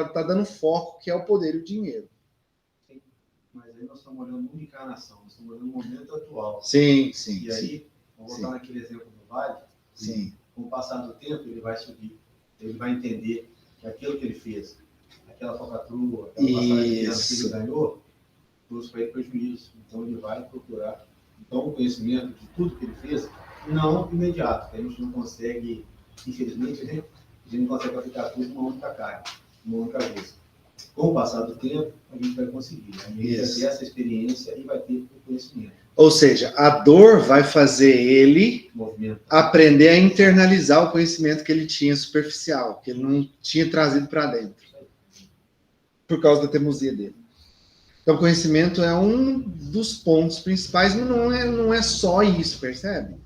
está dando foco, que é o poder e o dinheiro. Sim. Mas aí nós estamos olhando uma encarnação, nós estamos olhando o momento atual. Sim, sim. E aí, vamos voltar naquele exemplo do vale. Sim. Com o passar do tempo, ele vai subir. Ele vai entender que aquilo que ele fez, aquela falcatrua, aquela passagem de tempo que ele ganhou, trouxe para ele prejuízo. Então ele vai procurar o conhecimento de tudo que ele fez, não imediato, que a gente não consegue, infelizmente, né? A gente não consegue aplicar tudo numa única carga, numa única vez. Com o passar do tempo, a gente vai conseguir. A gente vai ter essa experiência e vai ter o conhecimento. Ou seja, a dor vai fazer ele aprender a internalizar o conhecimento que ele tinha superficial, que ele não tinha trazido para dentro, por causa da teimosia dele. Então, o conhecimento é um dos pontos principais, mas não é só isso, percebe?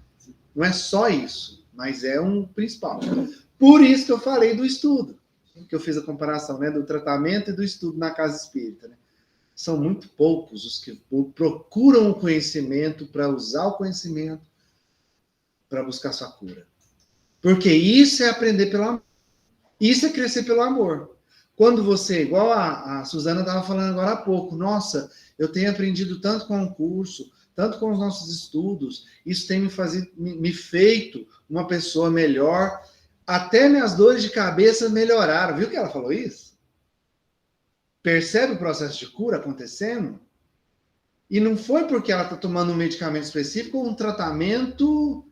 Não é só isso, mas é um principal. Por isso que eu falei do estudo, que eu fiz a comparação, né, do tratamento e do estudo na casa espírita. Né? São muito poucos os que procuram o conhecimento para usar o conhecimento para buscar sua cura. Porque isso é aprender pelo amor. Isso é crescer pelo amor. Quando você, igual a Suzana estava falando agora há pouco, nossa, eu tenho aprendido tanto com o curso, tanto com os nossos estudos, isso tem me feito uma pessoa melhor, até minhas dores de cabeça melhoraram. Viu que ela falou isso? Percebe o processo de cura acontecendo? E não foi porque ela está tomando um medicamento específico ou um tratamento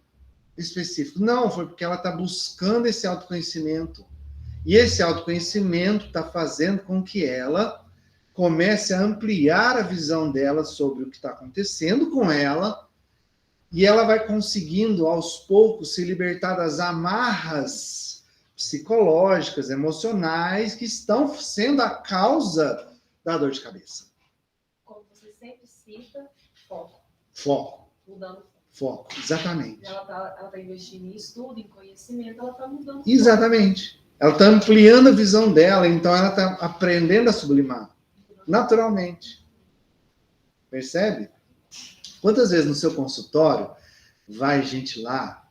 específico. Não, foi porque ela está buscando esse autoconhecimento. E esse autoconhecimento está fazendo com que ela comece a ampliar a visão dela sobre o que está acontecendo com ela, e ela vai conseguindo, aos poucos, se libertar das amarras psicológicas, emocionais, que estão sendo a causa da dor de cabeça. Como você sempre cita, foco. Foco. Mudando foco. Exatamente. Ela tá investindo em estudo, em conhecimento, ela está mudando. Exatamente. Ela está ampliando a visão dela, então ela está aprendendo a sublimar. Naturalmente. Percebe? Quantas vezes no seu consultório vai gente lá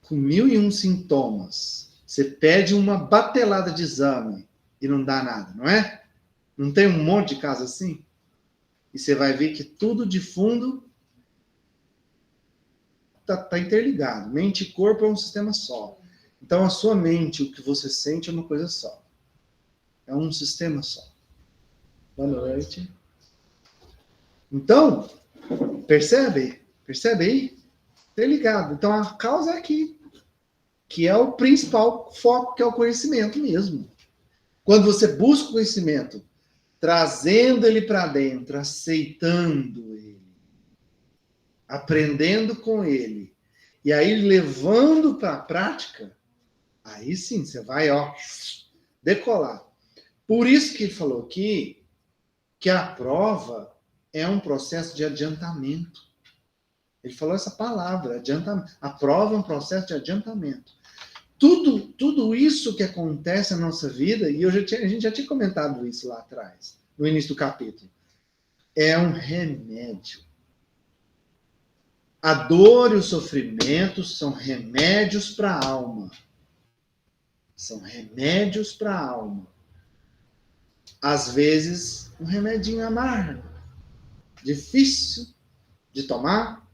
com 1001 sintomas? Você pede uma batelada de exame e não dá nada, não é? Não tem um monte de casos assim? E você vai ver que tudo de fundo tá interligado. Mente e corpo é um sistema só. Então a sua mente, o que você sente é uma coisa só. É um sistema só. Boa noite. Então, percebe? Percebe aí? Interligado. Então a causa é aqui. Que é o principal foco, que é o conhecimento mesmo. Quando você busca o conhecimento, trazendo ele para dentro, aceitando ele, aprendendo com ele, e aí levando para a prática, aí sim, você vai, decolar. Por isso que ele falou aqui que a prova é um processo de adiantamento. Ele falou essa palavra, adiantamento. A prova é um processo de adiantamento. Tudo isso que acontece na nossa vida, e a gente já tinha comentado isso lá atrás, no início do capítulo, é um remédio. A dor e o sofrimento são remédios para a alma. São remédios para a alma. Às vezes, um remedinho amargo, difícil de tomar,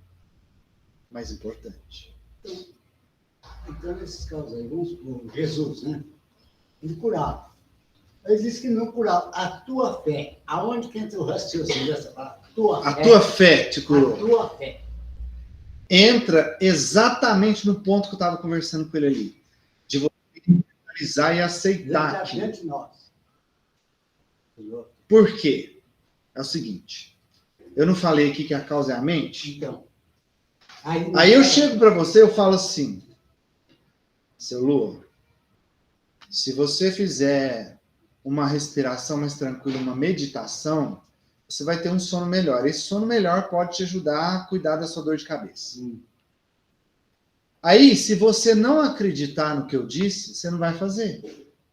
mas importante. Então, nesses casos aí, vamos supor, Jesus, né? Ele curava. Mas diz que não curava. A tua fé, aonde que entra o raciocínio dessa palavra? A tua fé te curou. A tua fé. Entra exatamente no ponto que eu estava conversando com ele ali. De você analisar e aceitar aquilo. Diante de nós. Por quê? É o seguinte. Eu não falei aqui que a causa é a mente? Então. Aí eu chego para você, eu falo assim, seu Lua, se você fizer uma respiração mais tranquila, uma meditação, você vai ter um sono melhor. Esse sono melhor pode te ajudar a cuidar da sua dor de cabeça. Aí, se você não acreditar no que eu disse, você não vai fazer.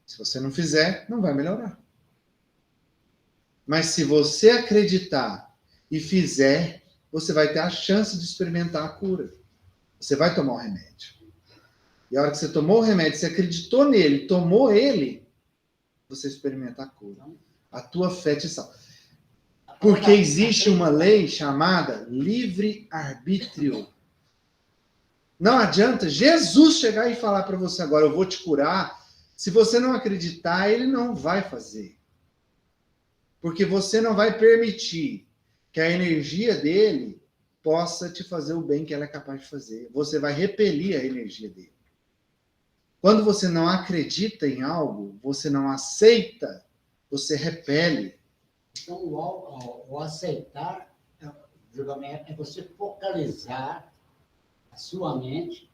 Se você não fizer, não vai melhorar. Mas se você acreditar e fizer, você vai ter a chance de experimentar a cura. Você vai tomar o remédio. E a hora que você tomou o remédio, você acreditou nele, tomou ele, você experimenta a cura. A tua fé te salva. Porque existe uma lei chamada livre-arbítrio. Não adianta Jesus chegar e falar para você agora, eu vou te curar. Se você não acreditar, ele não vai fazer. Porque você não vai permitir que a energia dele possa te fazer o bem que ela é capaz de fazer. Você vai repelir a energia dele. Quando você não acredita em algo, você não aceita, você repele. Então, o aceitar, é você focalizar a sua mente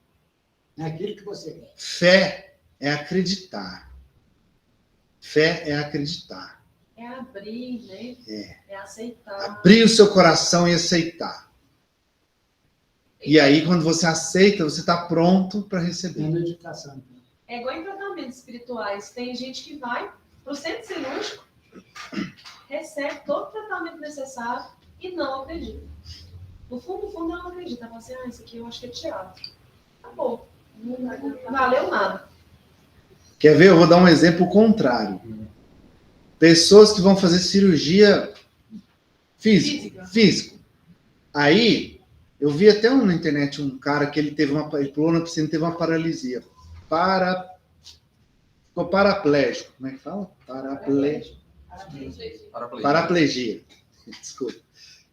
naquilo que você quer. Fé é acreditar. Fé é acreditar. É abrir, né? É aceitar. Abrir o seu coração e aceitar. E aí, quando você aceita, você está pronto para receber. É meditação. É igual em tratamentos espirituais. Tem gente que vai para o centro cirúrgico, recebe todo o tratamento necessário e não acredita. No fundo, ela não acredita. Ela fala assim, isso aqui eu acho que é teatro. Acabou. Não valeu nada. Quer ver? Eu vou dar um exemplo contrário. Pessoas que vão fazer cirurgia físico. Aí, eu vi até na internet um cara que ele pulou na piscina e teve uma paralisia. Ficou paraplégico. Como é que fala? Paraplegia. Desculpa.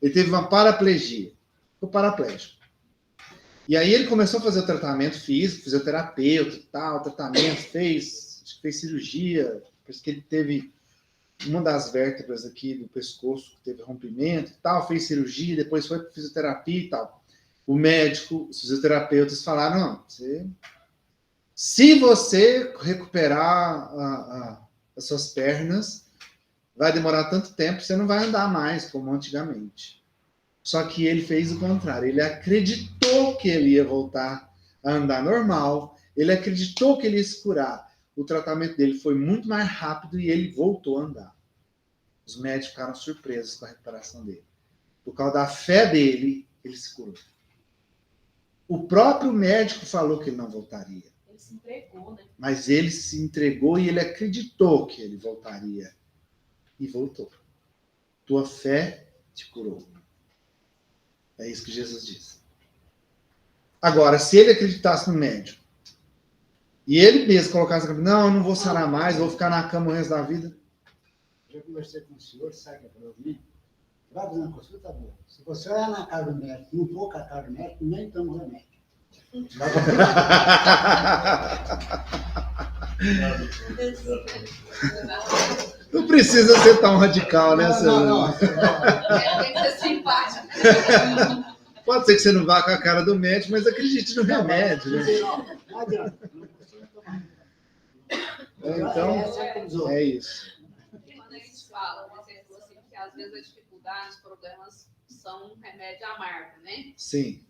Ele teve uma paraplegia. Ficou paraplégico. E aí ele começou a fazer o tratamento físico, fisioterapeuta e tal, tratamento, fez cirurgia, parece que ele teve uma das vértebras aqui do pescoço que teve rompimento e tal, fez cirurgia, depois foi para fisioterapia e tal. O médico, os fisioterapeutas falaram, não, se você recuperar as suas pernas, vai demorar tanto tempo, você não vai andar mais como antigamente. Só que ele fez o contrário, ele acreditou que ele ia voltar a andar normal, ele acreditou que ele ia se curar. O tratamento dele foi muito mais rápido e ele voltou a andar. Os médicos ficaram surpresos com a recuperação dele. Por causa da fé dele, ele se curou. O próprio médico falou que ele não voltaria. Ele se entregou, né? Mas ele se entregou e ele acreditou que ele voltaria. E voltou. Tua fé te curou. É isso que Jesus diz. Agora, se ele acreditasse no médico, e ele mesmo colocasse, não, eu não vou sarar mais, vou ficar na cama o resto da vida. Já conversei com o senhor, sabe que falou comigo? Vai fazer uma consulta boa. Se você olhar na cara do médico, não for com a cara do médico, nem toma remédio. Não precisa ser tão radical, né, Não. Tem que ser simpático. Pode ser que você não vá com a cara do médico, mas acredite no remédio, né? Não adianta. Então, é isso. Quando a gente fala, você falou assim, que às vezes as dificuldades, os problemas são um remédio amargo, né? Sim.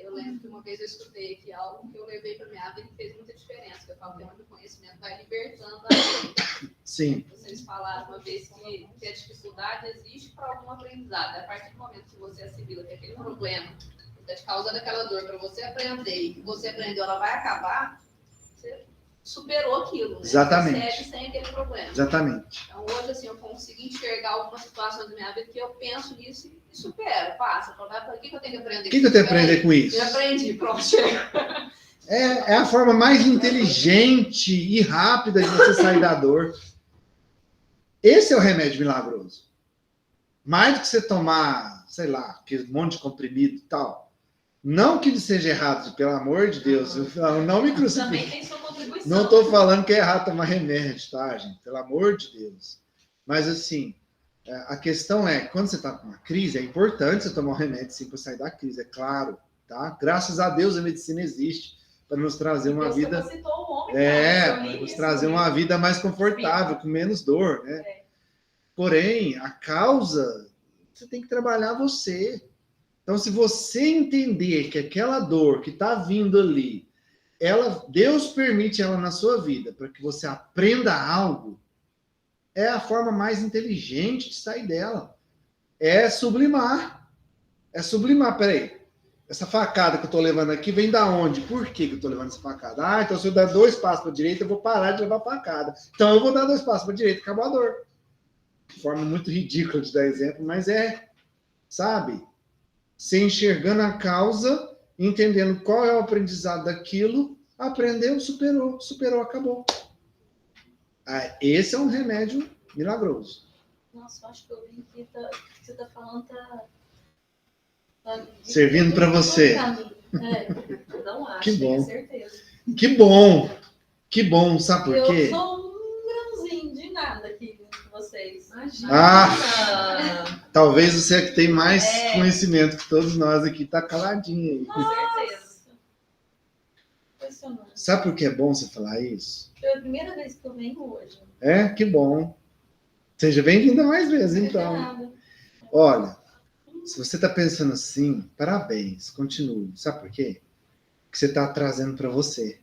Eu lembro que uma vez eu escutei aqui algo que eu levei para minha vida e fez muita diferença. Que eu falo que o conhecimento vai libertando a gente. Sim. Vocês falaram uma vez que a dificuldade existe para algum aprendizado. A partir do momento que você assimila que aquele problema está te causando aquela dor para você aprender e que você aprendeu, ela vai acabar, você superou aquilo, né? Exatamente. Você segue sem aquele problema. Exatamente. Então, hoje, assim, eu consigo enxergar algumas situações da minha vida que eu penso nisso e supero, passa. O que eu tenho que aprender? O que eu tenho que aprender com isso? Eu aprendi, pronto, chega. É a forma mais inteligente e rápida de você sair da dor. Esse é o remédio milagroso. Mais do que você tomar, sei lá, aquele monte de comprimido e tal. Não que seja errado, pelo amor de Deus. Eu não me Também crucifique. tem sua contribuição. Não estou falando que é errado tomar remédio, tá, gente? Pelo amor de Deus. Mas, assim, a questão é, quando você está com uma crise, é importante você tomar um remédio, sim, para sair da crise, é claro, tá? Graças a Deus a medicina existe para nos trazer uma Deus vida... capacitou o homem, para nos trazer uma vida mais confortável, com menos dor, né? Porém, a causa, você tem que trabalhar você. Então, se você entender que aquela dor que está vindo ali, Deus permite ela na sua vida para que você aprenda algo, é a forma mais inteligente de sair dela. É sublimar. É sublimar. Peraí, essa facada que eu estou levando aqui vem da onde? Por que eu estou levando essa facada? Ah, então se eu dar 2 passos para a direita, eu vou parar de levar facada. Então eu vou dar 2 passos para a direita, acabou a dor. De forma muito ridícula de dar exemplo, mas sabe? Você enxergando a causa, entendendo qual é o aprendizado daquilo, aprendeu, superou, acabou. Esse é um remédio milagroso. Nossa, eu acho que eu vi que o que você está falando tá servindo para você. Não acho, Que bom. tenho certeza. Que bom, sabe por quê? Eu sou um grãozinho de nada aqui com vocês. Imagina. Talvez você é que tem mais conhecimento que todos nós aqui, tá caladinho aí. Com certeza. Impressionante. Sabe por que é bom você falar isso? Foi a primeira vez que eu venho hoje. Que bom. Seja bem-vinda mais vezes, então. Olha, se você está pensando assim, parabéns, continue. Sabe por quê? Porque você está trazendo para você.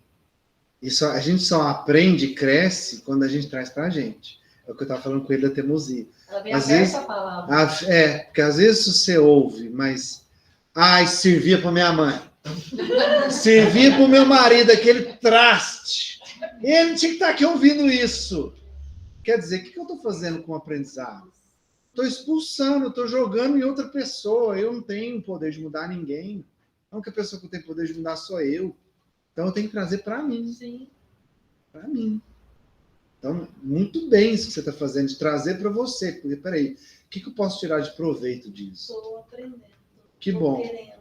A gente só aprende e cresce quando a gente traz para a gente. É o que eu estava falando com ele da teimosia. Ela vem às aberta vezes, a palavra. Porque às vezes você ouve, mas... servia para minha mãe. Servia para o meu marido, aquele traste. Ele tinha que estar aqui ouvindo isso. Quer dizer, o que eu estou fazendo com o aprendizado? Estou expulsando, estou jogando em outra pessoa. Eu não tenho poder de mudar ninguém. A única pessoa que tem poder de mudar sou eu. Então eu tenho que trazer para mim. Sim. Para mim. Então, muito bem isso que você está fazendo, de trazer para você. Porque, peraí, o que eu posso tirar de proveito disso? Estou aprendendo. Que bom. Querendo.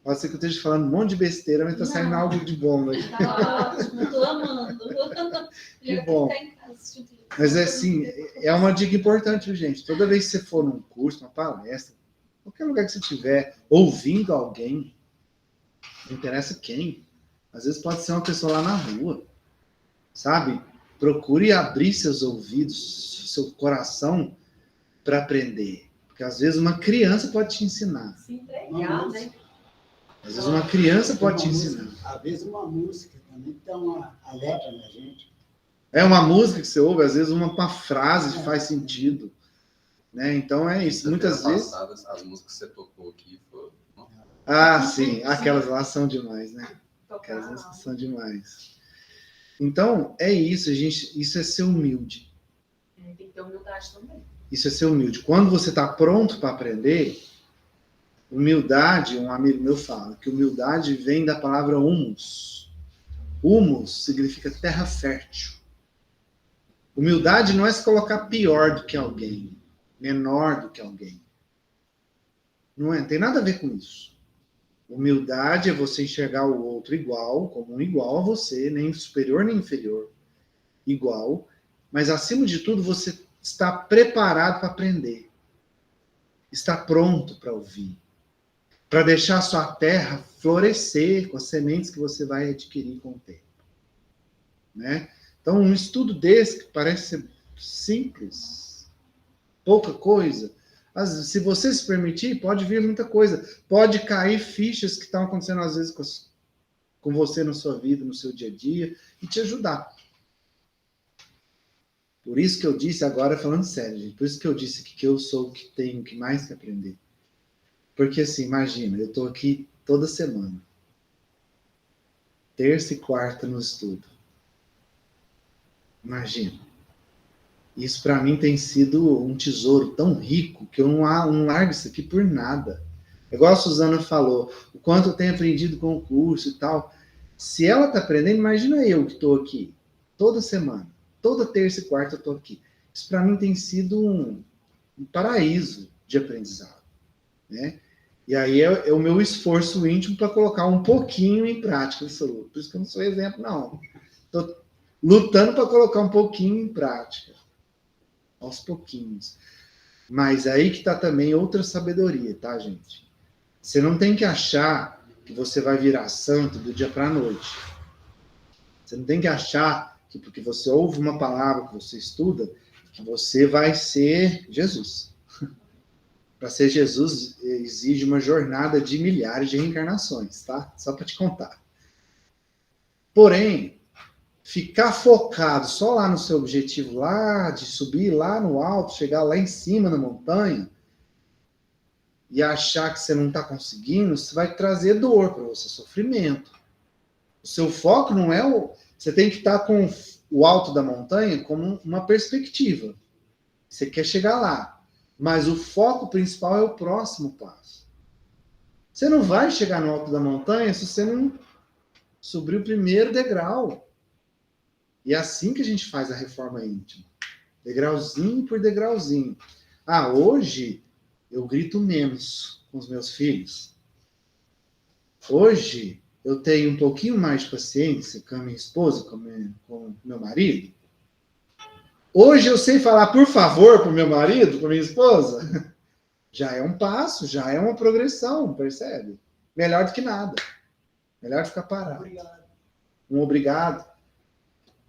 Pode ser que eu esteja falando um monte de besteira, mas está saindo algo de bom aqui. Tá ótimo, estou amando. Que bom. Mas assim, é uma dica importante, gente. Toda vez que você for num curso, uma palestra, qualquer lugar que você estiver ouvindo alguém, não interessa quem, às vezes pode ser uma pessoa lá na rua, sabe? Procure abrir seus ouvidos, seu coração para aprender. Porque às vezes uma criança pode te ensinar. Se entregar, né? Às vezes uma criança pode te ensinar. Às vezes uma música também dá uma alerta na gente. É uma música que você ouve, às vezes uma frase faz sentido. Né? Então é isso. Muitas vezes... As músicas que você tocou aqui foram... Sim. Aquelas lá são demais, né? Aquelas músicas são demais. Então, é isso, gente. Isso é ser humilde. Tem que ter humildade também. Isso é ser humilde. Quando você está pronto para aprender, humildade, um amigo meu fala, que humildade vem da palavra humus. Humus significa terra fértil. Humildade não é se colocar pior do que alguém, menor do que alguém. Não tem nada a ver com isso. Humildade é você enxergar o outro igual, como um igual a você, nem superior nem inferior, igual, mas acima de tudo você está preparado para aprender, está pronto para ouvir, para deixar a sua terra florescer com as sementes que você vai adquirir com o tempo. Né? Então, um estudo desse, que parece ser simples, pouca coisa, se você se permitir, pode vir muita coisa. Pode cair fichas que estão acontecendo, às vezes, com você na sua vida, no seu dia a dia, e te ajudar. Por isso que eu disse, agora falando sério, gente, por isso que eu disse que eu sou o que tenho que mais que aprender. Porque, assim, imagina, eu estou aqui toda semana. Terça e quarta no estudo. Imagina. Isso para mim tem sido um tesouro tão rico que eu não largo isso aqui por nada. Igual a Suzana falou, o quanto eu tenho aprendido com o curso e tal. Se ela está aprendendo, imagina eu que estou aqui toda semana, toda terça e quarta eu estou aqui. Isso para mim tem sido um paraíso de aprendizado, né? E aí é o meu esforço íntimo para colocar um pouquinho em prática. Por isso que eu não sou exemplo, não. Estou lutando para colocar um pouquinho em prática, aos pouquinhos. Mas aí que está também outra sabedoria, tá, gente? Você não tem que achar que você vai virar santo do dia para a noite. Você não tem que achar que porque você ouve uma palavra, que você estuda, que você vai ser Jesus. Para ser Jesus, exige uma jornada de milhares de reencarnações, tá? Só para te contar. Porém, ficar focado só lá no seu objetivo, lá de subir lá no alto, chegar lá em cima na montanha, e achar que você não está conseguindo, isso vai trazer dor para você, sofrimento. O seu foco não é o... Você tem que estar com o alto da montanha como uma perspectiva. Você quer chegar lá. Mas o foco principal é o próximo passo. Você não vai chegar no alto da montanha se você não subir o primeiro degrau. E é assim que a gente faz a reforma íntima. Degrauzinho por degrauzinho. Hoje eu grito menos com os meus filhos. Hoje eu tenho um pouquinho mais de paciência com a minha esposa, com o meu marido. Hoje eu sei falar por favor para o meu marido, para minha esposa. Já é um passo, já é uma progressão, percebe? Melhor do que nada. Melhor ficar parado. Obrigado. Um obrigado.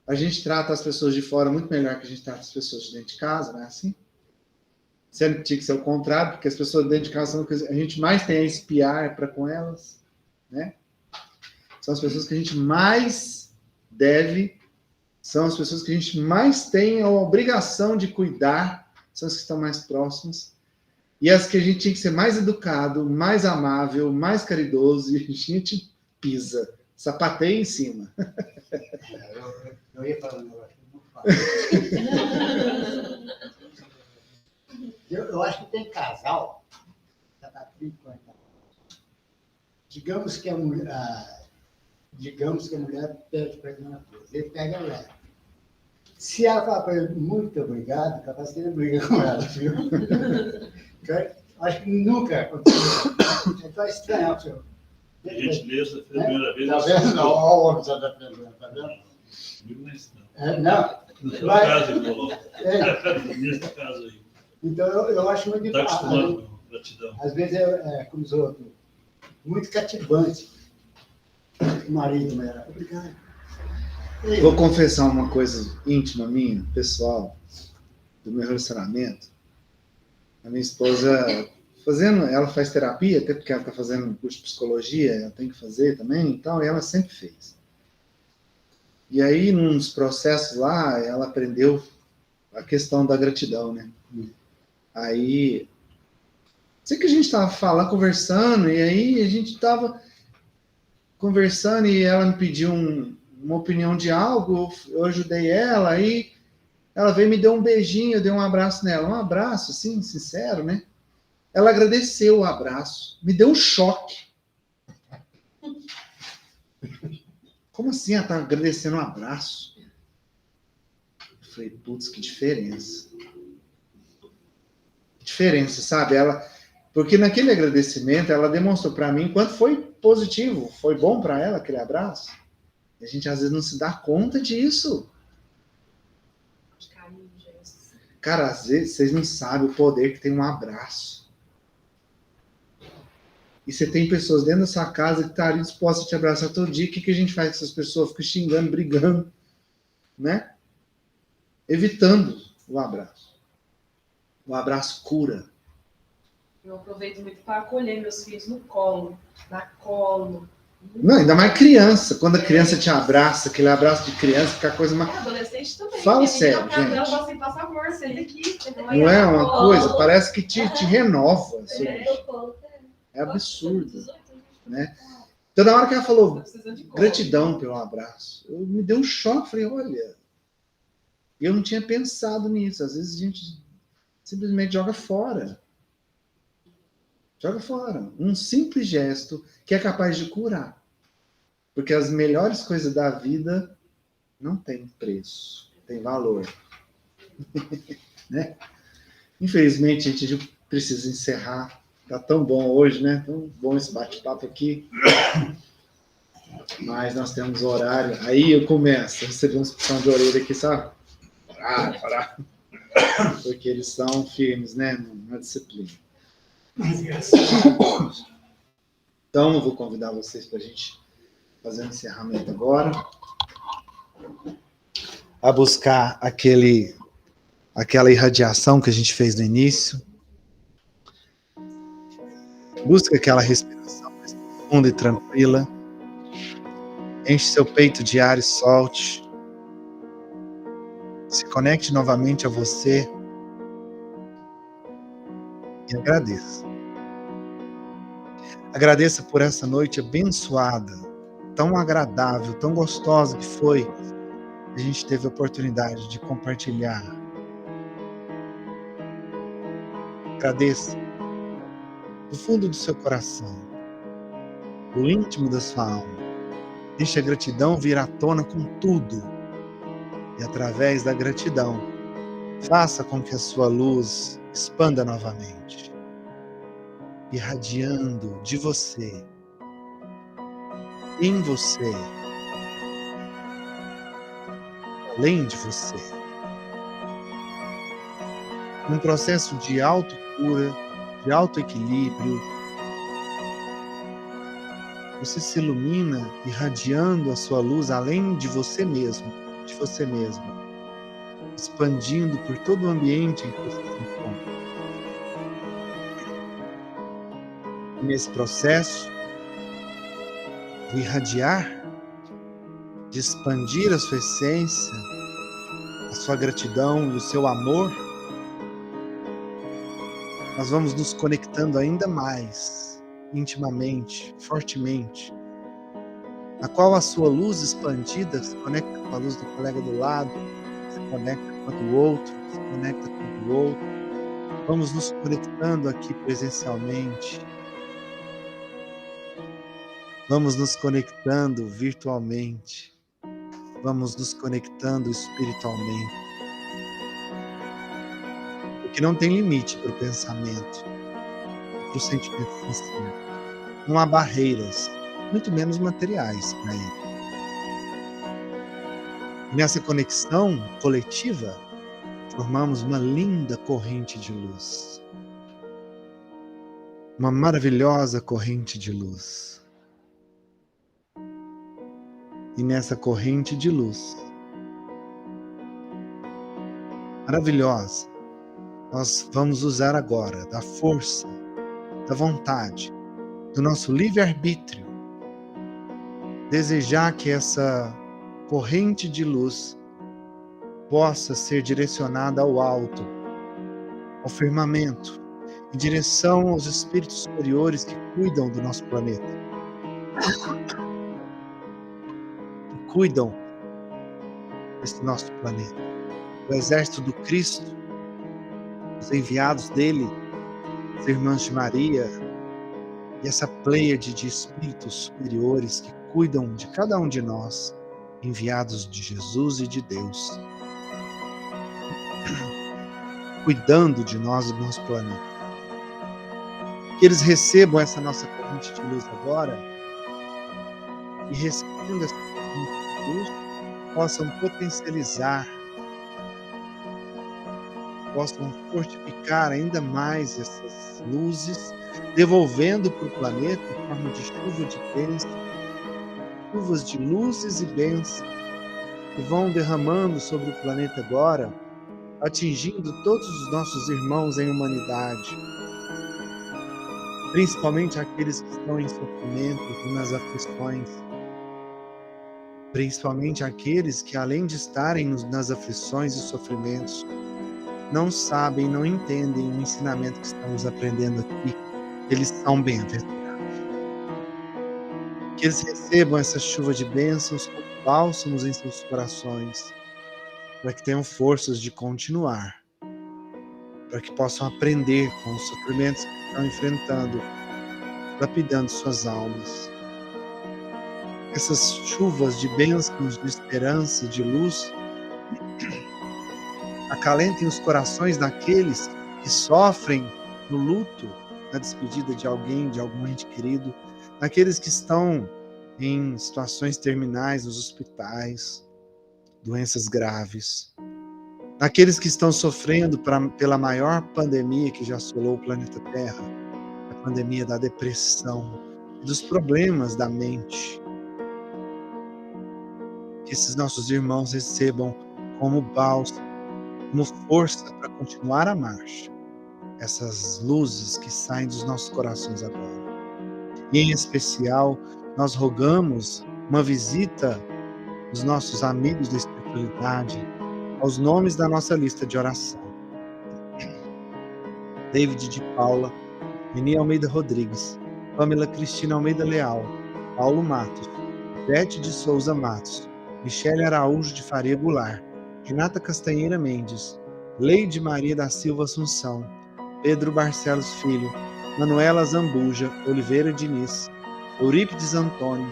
A gente trata as pessoas de fora muito melhor que a gente trata as pessoas de dentro de casa, não é assim? Sempre tinha que ser o contrário, porque as pessoas de dentro de casa são a gente mais tem a espiar para com elas, né? São as pessoas que a gente mais deve, são as pessoas que a gente mais tem a obrigação de cuidar, são as que estão mais próximas. E as que a gente tinha que ser mais educado, mais amável, mais caridoso, e a gente pisa, sapateia em cima. Eu ia falar um negócio, não falo. Eu acho que tem casal, já está 50. Digamos que a mulher pede para ele uma coisa, ele pega a mulher. Se ela falar para ele, muito obrigado, capaz que ele briga com ela, viu? Acho que nunca aconteceu. Então é estranho, senhor. Gentileza, foi a primeira vez. Tá vendo? Não, olha o homem que está aprendendo, tá vendo? Comigo não é isso, não. Não. No seu caso, ele falou. É. Nesse caso aí. Então eu acho muito Está acostumado com gratidão. Às vezes como os outros, muito cativante. O marido, mulher, obrigado. Vou confessar uma coisa íntima minha, pessoal, do meu relacionamento. A minha esposa, ela faz terapia, até porque ela está fazendo um curso de psicologia, ela tem que fazer também, então, e ela sempre fez. E aí, nos processos lá, ela aprendeu a questão da gratidão, né? Aí, sei que a gente estava falando, conversando, e aí a gente estava conversando e ela me pediu uma opinião de algo, eu ajudei ela, aí ela veio e me deu um beijinho, eu dei um abraço nela, um abraço, assim, sincero, né? Ela agradeceu o abraço, me deu um choque. Como assim ela tá agradecendo um abraço? Eu falei, putz, que diferença. Diferença, sabe? Porque naquele agradecimento ela demonstrou para mim quanto foi positivo, foi bom para ela aquele abraço. A gente às vezes não se dá conta disso. Cara, às vezes vocês não sabem o poder que tem um abraço. E você tem pessoas dentro da sua casa que estariam dispostas a te abraçar todo dia. O que a gente faz com essas pessoas? Fica xingando, brigando, né? Evitando o abraço. O abraço cura. Eu aproveito muito para acolher meus filhos no colo, na colo. Não, ainda mais criança. Quando a criança te abraça, aquele abraço de criança, fica a coisa mais... Adolescente também. Fala Minha sério, menina, gente. ela fala assim, passa amor, senta aqui. Não é uma coisa? Parece que te renova. Assim. É absurdo. Né? Então, na hora que ela falou gratidão pelo abraço, me deu um choque. Falei, olha, Eu não tinha pensado nisso. Às vezes a gente simplesmente joga fora. Joga fora. Um simples gesto que é capaz de curar. Porque as melhores coisas da vida não têm preço, tem valor. Né? Infelizmente, a gente precisa encerrar. Tá tão bom hoje, né? Tão bom esse bate-papo aqui. Mas nós temos horário. Aí eu começo a receber uns puxão de orelha aqui, sabe? Parar. Porque eles são firmes, né? Na disciplina. Então, eu vou convidar vocês para a gente fazer um encerramento agora. A buscar aquela irradiação que a gente fez no início. Busca aquela respiração mais profunda e tranquila. Enche seu peito de ar e solte. Se conecte novamente a você. E agradeça. Agradeça por essa noite abençoada, tão agradável, tão gostosa que foi. A gente teve a oportunidade de compartilhar. Agradeça do fundo do seu coração, do íntimo da sua alma. Deixe a gratidão vir à tona com tudo. E através da gratidão, faça com que a sua luz expanda novamente, irradiando de você, em você, além de você. Um processo de autocura, de autoequilíbrio. Você se ilumina irradiando a sua luz além de você mesmo, expandindo por todo o ambiente em que você se encontra. E nesse processo de irradiar, de expandir a sua essência, a sua gratidão e o seu amor, nós vamos nos conectando ainda mais, intimamente, fortemente, na qual a sua luz expandida se conecta com a luz do colega do lado, se conecta com a do outro, se conecta com a do outro. Vamos nos conectando aqui presencialmente. Vamos nos conectando virtualmente. Vamos nos conectando espiritualmente. Porque não tem limite para o pensamento, para o sentimento sincero. Não há barreiras, muito menos materiais para ele. E nessa conexão coletiva, formamos uma linda corrente de luz. Uma maravilhosa corrente de luz. E nessa corrente de luz maravilhosa, nós vamos usar agora da força, da vontade, do nosso livre-arbítrio, desejar que essa corrente de luz possa ser direcionada ao alto, ao firmamento, em direção aos espíritos superiores que cuidam do nosso planeta. Que cuidam desse nosso planeta. O exército do Cristo, os enviados dele, as irmãs de Maria, e essa pleiade de espíritos superiores que cuidam de cada um de nós, enviados de Jesus e de Deus, cuidando de nós e do nosso planeta. Que eles recebam essa nossa corrente de luz agora e, recebendo essa corrente de luz, possam potencializar, possam fortificar ainda mais essas luzes, devolvendo para o planeta em forma de chuva de bênçãos, chuvas de luzes e bênçãos que vão derramando sobre o planeta agora, atingindo todos os nossos irmãos em humanidade, principalmente aqueles que estão em sofrimento e nas aflições, principalmente aqueles que, além de estarem nas aflições e sofrimentos, não sabem, não entendem o ensinamento que estamos aprendendo aqui. Eles são bem-aventurados. Que eles recebam essa chuva de bênçãos como bálsamos em seus corações, para que tenham forças de continuar, para que possam aprender com os sofrimentos que estão enfrentando, lapidando suas almas. Essas chuvas de bênçãos, de esperança, de luz, acalentem os corações daqueles que sofrem no luto, na despedida de alguém, de algum ente querido, daqueles que estão em situações terminais nos hospitais, doenças graves, daqueles que estão sofrendo pela maior pandemia que já assolou o planeta Terra, a pandemia da depressão, dos problemas da mente. Que esses nossos irmãos recebam como bálsamo, como força para continuar a marcha, essas luzes que saem dos nossos corações agora. E em especial, nós rogamos uma visita dos nossos amigos da espiritualidade aos nomes da nossa lista de oração. David de Paula, Eni Almeida Rodrigues, Pamela Cristina Almeida Leal, Paulo Matos, Bete de Souza Matos, Michele Araújo de Faria Goulart, Renata Castanheira Mendes, Leide Maria da Silva Assunção, Pedro Barcelos Filho, Manuela Zambuja Oliveira Diniz, Eurípides Antônio,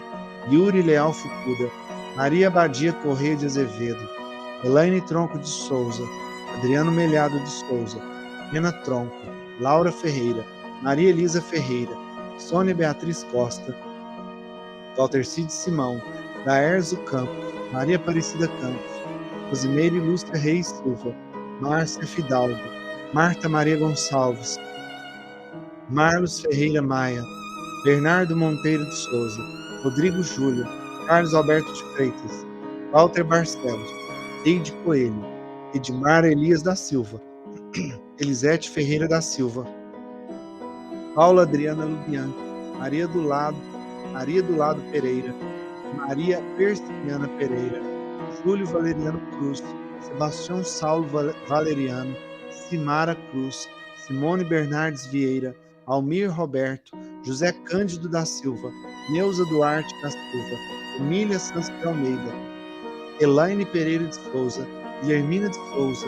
Yuri Leal Fucuda, Maria Badia Correia de Azevedo, Elaine Tronco de Souza, Adriano Melhado de Souza, Rena Tronco, Laura Ferreira, Maria Elisa Ferreira, Sônia Beatriz Costa, Walter Cid Simão, Daerzo Campos, Maria Aparecida Campos, Rosimeire Lúcia Reis Silva, Márcia Fidalgo, Marta Maria Gonçalves, Marlos Ferreira Maia, Bernardo Monteiro de Souza, Rodrigo Júlio, Carlos Alberto de Freitas, Walter Barcelos, Deide Coelho, Edmar Elias da Silva, Elisete Ferreira da Silva, Paula Adriana Lubian, Maria do Lado Pereira, Maria Persiniana Pereira, Júlio Valeriano Cruz, Sebastião Saulo Valeriano, Simara Cruz, Simone Bernardes Vieira, Almir Roberto, José Cândido da Silva, Neuza Duarte da Silva, Emília Santos de Almeida, Elaine Pereira de Souza, Guilhermina de Souza,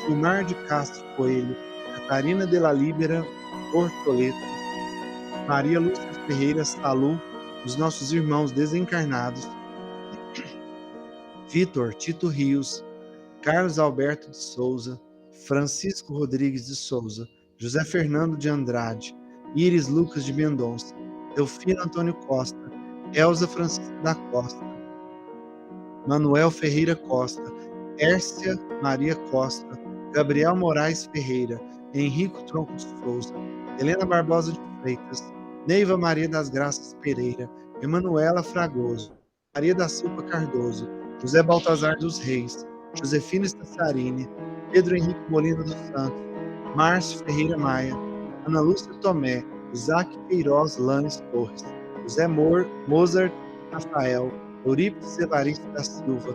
Gilmar de Castro Coelho, Catarina de la Líbera Bortoleto, Maria Lúcia Ferreira Salu, os nossos irmãos desencarnados, Vitor Tito Rios, Carlos Alberto de Souza, Francisco Rodrigues de Souza, José Fernando de Andrade, Iris Lucas de Mendonça, Delfino Antônio Costa, Elza Francisca da Costa, Manuel Ferreira Costa, Hércia Maria Costa, Gabriel Moraes Ferreira, Henrico Tronco de Souza, Helena Barbosa de Freitas, Neiva Maria das Graças Pereira, Emanuela Fragoso, Maria da Silva Cardoso, José Baltazar dos Reis, Josefina Staciarini, Pedro Henrique Molina dos Santos, Márcio Ferreira Maia, Ana Lúcia Tomé, Isaac Queiroz Lanes Torres, José Mozart Rafael, Eurípides Evaristo da Silva,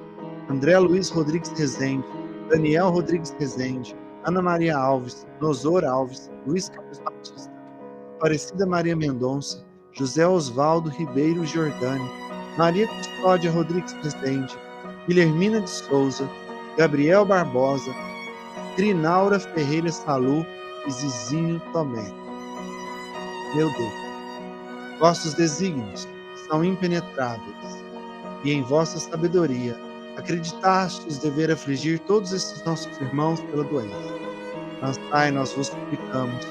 André Luiz Rodrigues Rezende, Daniel Rodrigues Rezende, Ana Maria Alves, Nosor Alves, Luiz Carlos Batista, Aparecida Maria Mendonça, José Osvaldo Ribeiro Giordani, Maria Custódia Rodrigues Rezende, Guilhermina de Souza, Gabriel Barbosa, Trinaura Ferreira Salu e Zizinho Tomé. Meu Deus, vossos desígnios são impenetráveis, e em vossa sabedoria acreditastes dever afligir todos esses nossos irmãos pela doença. Lançai, nós vos suplicamos,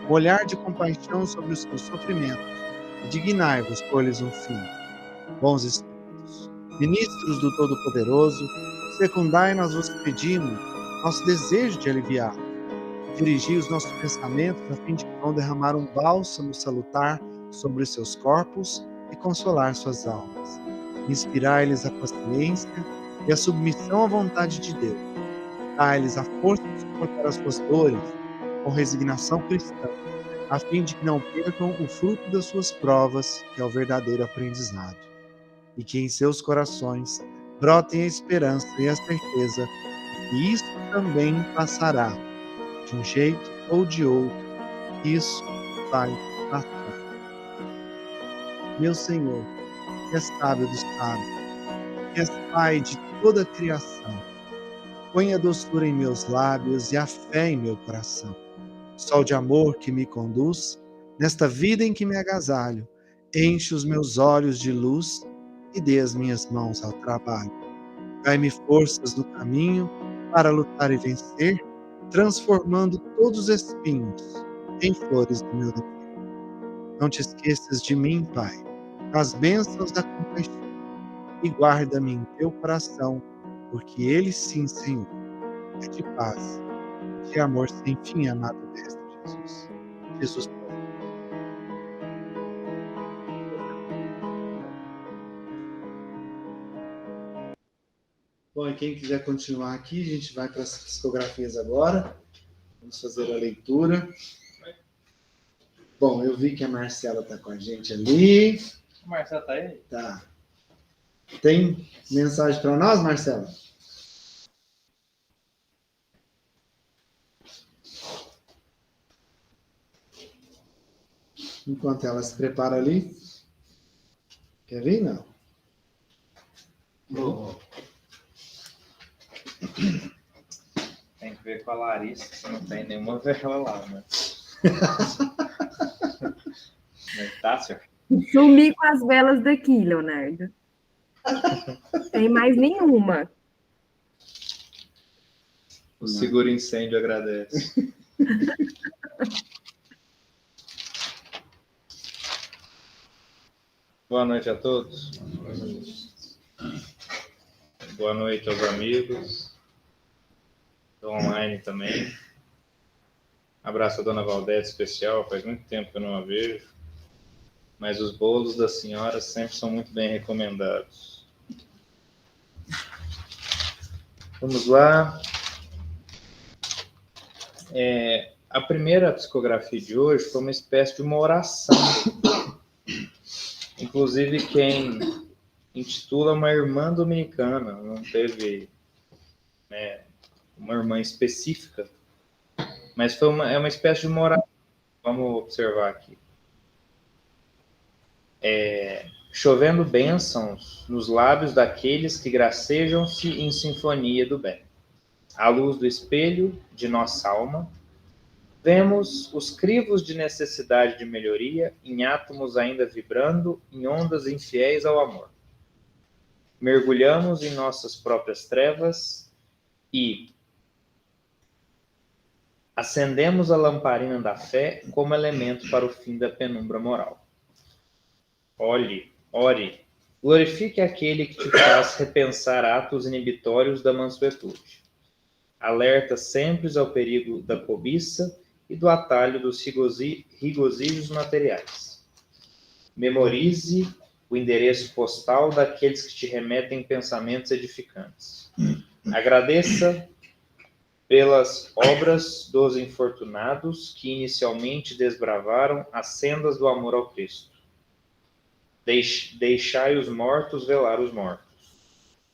um olhar de compaixão sobre os seus sofrimentos, e dignai-vos por-lhes um fim. Bons Espíritos, ministros do Todo-Poderoso, secundai, nós vos pedimos, nosso desejo de aliviar. Dirigi os nossos pensamentos a fim de que vão derramar um bálsamo salutar sobre os seus corpos e consolar suas almas. Inspirai-lhes a paciência e a submissão à vontade de Deus. Dai-lhes a força de suportar as suas dores com resignação cristã, a fim de que não percam o fruto das suas provas, que é o verdadeiro aprendizado. E que em seus corações brotem a esperança e a certeza de que isso também passará, de um jeito ou de outro, isso vai passar. Meu Senhor, que és sábio dos sábios, que és Pai de toda a criação, Põe a doçura em meus lábios e a fé em meu coração. Sol de amor que me conduz, nesta vida em que me agasalho, enche os meus olhos de luz e dê as minhas mãos ao trabalho. Dai-me forças no caminho para lutar e vencer, transformando todos os espinhos em flores do meu dever. Não te esqueças de mim, Pai, as bênçãos da compaixão, e guarda-me em teu coração, porque ele sim, Senhor, é de paz, de amor sem fim, amado Mestre Jesus. Jesus. Bom, e quem quiser continuar aqui, a gente vai para as psicografias agora. Vamos fazer a leitura. Bom, eu vi que a Marcela está com a gente ali. A Marcela está aí? Tá. Tem mensagem para nós, Marcela? Enquanto ela se prepara ali. Quer vir, não? Vou. Tem que ver com a Larissa, se não tem nenhuma vela lá, né? Mas tá, senhor? Sumi com as velas daqui, Leonardo. Tem mais nenhuma. O seguro incêndio agradece. Boa noite a todos. Boa noite aos amigos. Estou online também. Abraço a dona Valdete especial, faz muito tempo que eu não a vejo. Mas os bolos da senhora sempre são muito bem recomendados. Vamos lá. A primeira psicografia de hoje foi uma espécie de uma oração. Inclusive, quem intitula uma irmã dominicana, não teve uma irmã específica, mas é uma espécie de uma oração. Vamos observar aqui. Chovendo bênçãos nos lábios daqueles que gracejam-se em sinfonia do bem. À luz do espelho de nossa alma, vemos os crivos de necessidade de melhoria em átomos ainda vibrando em ondas infiéis ao amor. Mergulhamos em nossas próprias trevas e acendemos a lamparina da fé como elemento para o fim da penumbra moral. Ore, glorifique aquele que te faz repensar atos inibitórios da mansuetude. Alerta sempre ao perigo da cobiça e do atalho dos regozijos materiais. Memorize o endereço postal daqueles que te remetem pensamentos edificantes. Agradeça pelas obras dos infortunados que inicialmente desbravaram as sendas do amor ao Cristo. Deixai os mortos velar os mortos.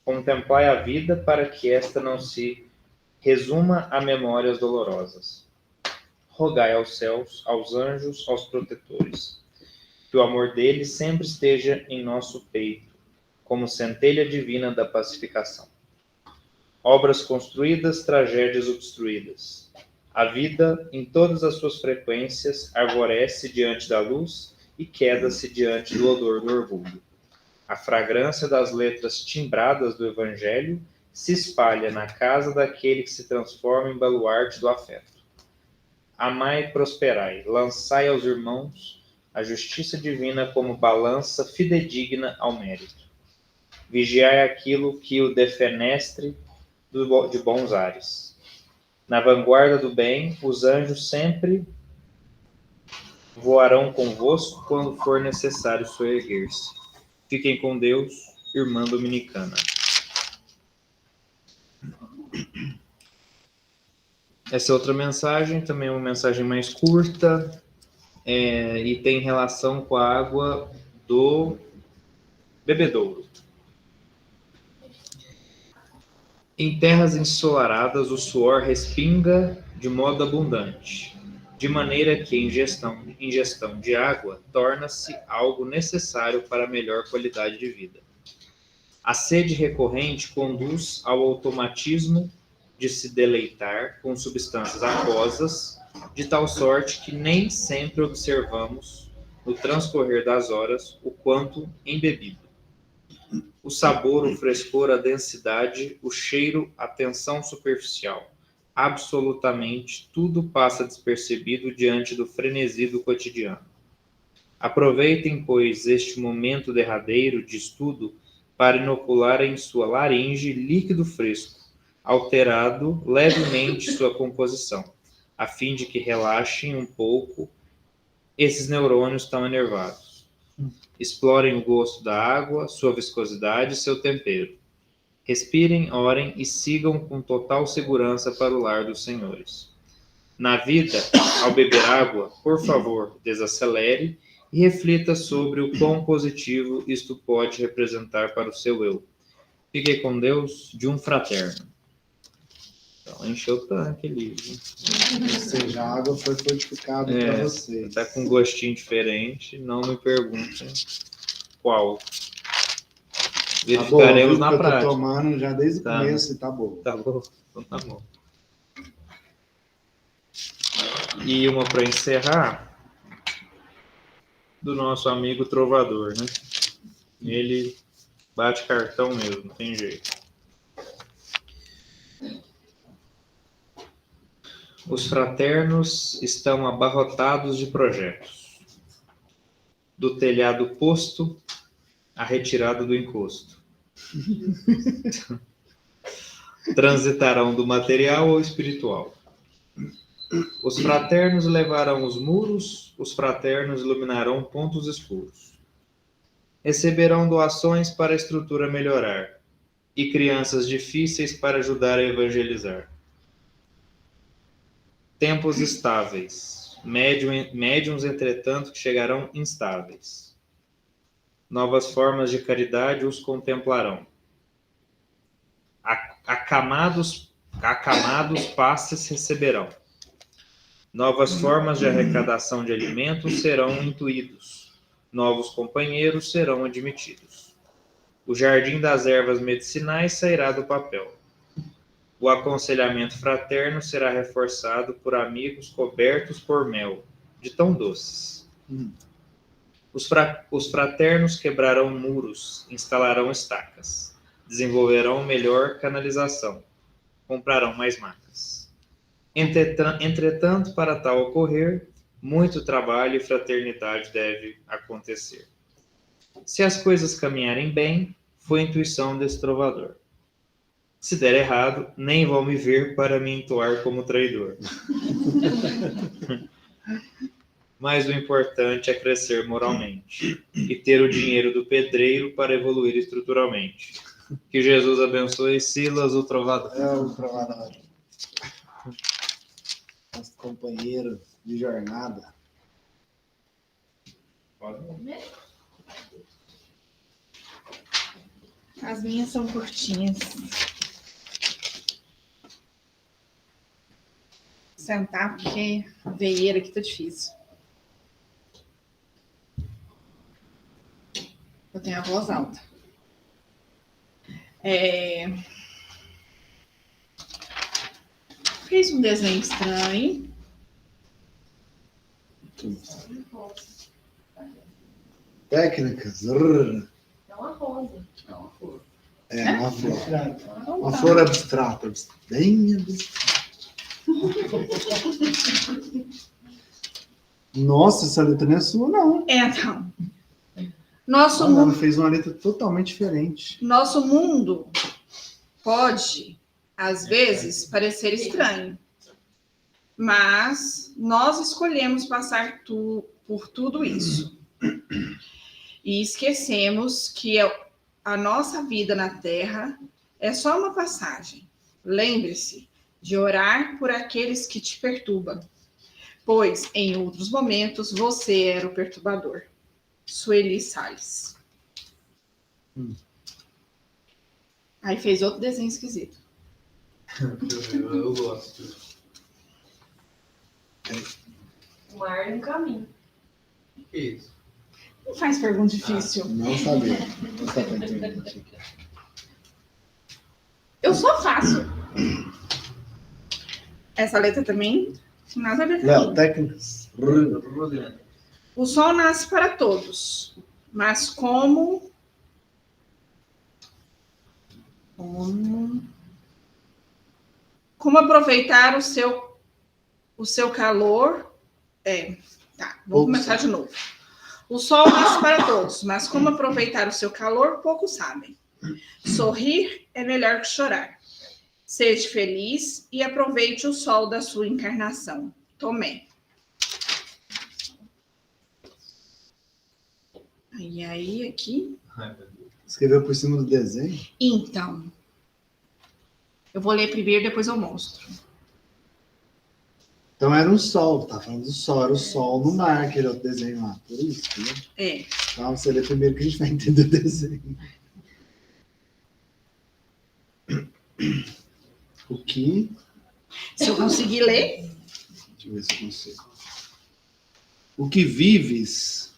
Contemplai a vida para que esta não se resuma a memórias dolorosas. Rogai aos céus, aos anjos, aos protetores, que o amor deles sempre esteja em nosso peito, como centelha divina da pacificação. Obras construídas, tragédias obstruídas. A vida, em todas as suas frequências, arvorece diante da luz e queda-se diante do odor do orgulho. A fragrância das letras timbradas do Evangelho se espalha na casa daquele que se transforma em baluarte do afeto. Amai e prosperai, lançai aos irmãos a justiça divina como balança fidedigna ao mérito. Vigiai aquilo que o defenestre de bons ares. Na vanguarda do bem, os anjos sempre voarão convosco quando for necessário soerguer-se. Fiquem com Deus, irmã dominicana. Essa é outra mensagem, também uma mensagem mais curta, e tem relação com a água do bebedouro. Em terras ensolaradas, o suor respinga de modo abundante, de maneira que a ingestão de água torna-se algo necessário para a melhor qualidade de vida. A sede recorrente conduz ao automatismo de se deleitar com substâncias aquosas, de tal sorte que nem sempre observamos, no transcorrer das horas, o quanto embebido. O sabor, o frescor, a densidade, o cheiro, a tensão superficial. Absolutamente tudo passa despercebido diante do frenesi do cotidiano. Aproveitem, pois, este momento derradeiro de estudo para inocular em sua laringe líquido fresco, alterado levemente sua composição, a fim de que relaxem um pouco esses neurônios tão enervados. Explorem o gosto da água, sua viscosidade e seu tempero. Respirem, orem e sigam com total segurança para o lar dos senhores. Na vida, ao beber água, por favor, desacelere e reflita sobre o quão positivo isto pode representar para o seu eu. Fique com Deus, de um fraterno. Então, encheu o tanque ali. Ou seja, a água foi fortificada para vocês. Está com um gostinho diferente, não me perguntem qual. Verificaremos na prática. Eu tô tomando já desde o começo e tá bom. Tá bom, então tá bom. E uma para encerrar, do nosso amigo trovador, né? Ele bate cartão mesmo, não tem jeito. Os fraternos estão abarrotados de projetos. Do telhado posto, a retirada do encosto. Transitarão do material ao espiritual. Os fraternos levarão os muros, os fraternos iluminarão pontos escuros. Receberão doações para a estrutura melhorar, e crianças difíceis para ajudar a evangelizar. Tempos estáveis, médiuns, entretanto, que chegarão instáveis. Novas formas de caridade os contemplarão. Acamados passes receberão. Novas formas de arrecadação de alimentos serão intuídos. Novos companheiros serão admitidos. O jardim das ervas medicinais sairá do papel. O aconselhamento fraterno será reforçado por amigos cobertos por mel, de tão doces. Os fraternos quebrarão muros, instalarão estacas, desenvolverão melhor canalização, comprarão mais macas. Entretanto, para tal ocorrer, muito trabalho e fraternidade deve acontecer. Se as coisas caminharem bem, foi intuição desse trovador. Se der errado, nem vão me ver para me entoar como traidor. Mas o importante é crescer moralmente e ter o dinheiro do pedreiro para evoluir estruturalmente. Que Jesus abençoe Silas, o trovador. O trovador. Nosso companheiro de jornada. As minhas são curtinhas. Sentar, porque a veieira aqui tá difícil. Eu tenho a voz alta. Fiz um desenho estranho. Técnicas. É uma rosa. É uma flor. Uma flor abstrata. Bem abstrata. Nossa, essa letra não é sua, não. Então. Nosso Ela mundo. fez uma letra totalmente diferente. Nosso mundo pode, às vezes, parecer estranho, mas nós escolhemos passar por tudo isso. E esquecemos que a nossa vida na Terra é só uma passagem. Lembre-se de orar por aqueles que te perturbam, pois em outros momentos você era o perturbador. Sueli Salles. Aí fez outro desenho esquisito. Eu gosto. O mar no caminho. O que é isso? Não faz pergunta difícil. Não sabia. Não sabia. Eu só faço. Essa letra também tem nada a ver com Léo, técnicas. O sol nasce para todos, mas como aproveitar o seu calor? Vou começar de novo. O sol nasce para todos, mas como aproveitar o seu calor, poucos sabem. Sorrir é melhor que chorar. Seja feliz e aproveite o sol da sua encarnação. Tomé. E aí, aqui? Escreveu por cima do desenho? Então, eu vou ler primeiro, depois eu mostro. Então era um sol, tá falando do sol, era o sol no mar, aquele outro desenho lá, por isso, né? É. Então você lê primeiro que a gente vai entender o desenho. O que... Se eu conseguir ler... Deixa eu ver se eu consigo. O que vives...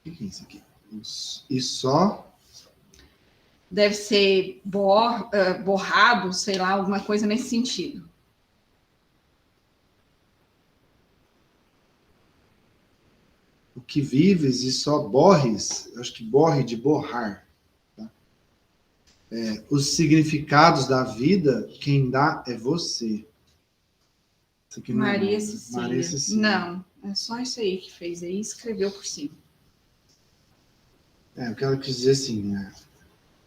O que é isso aqui? E só... Deve ser borrado, sei lá, alguma coisa nesse sentido. O que vives e só borres, eu acho que borre de borrar. Tá? Os significados da vida, quem dá é você. Isso aqui não Maria é Cecília. Maria Cecília. Não, é só isso aí que fez aí, escreveu por cima. O que ela quis dizer assim,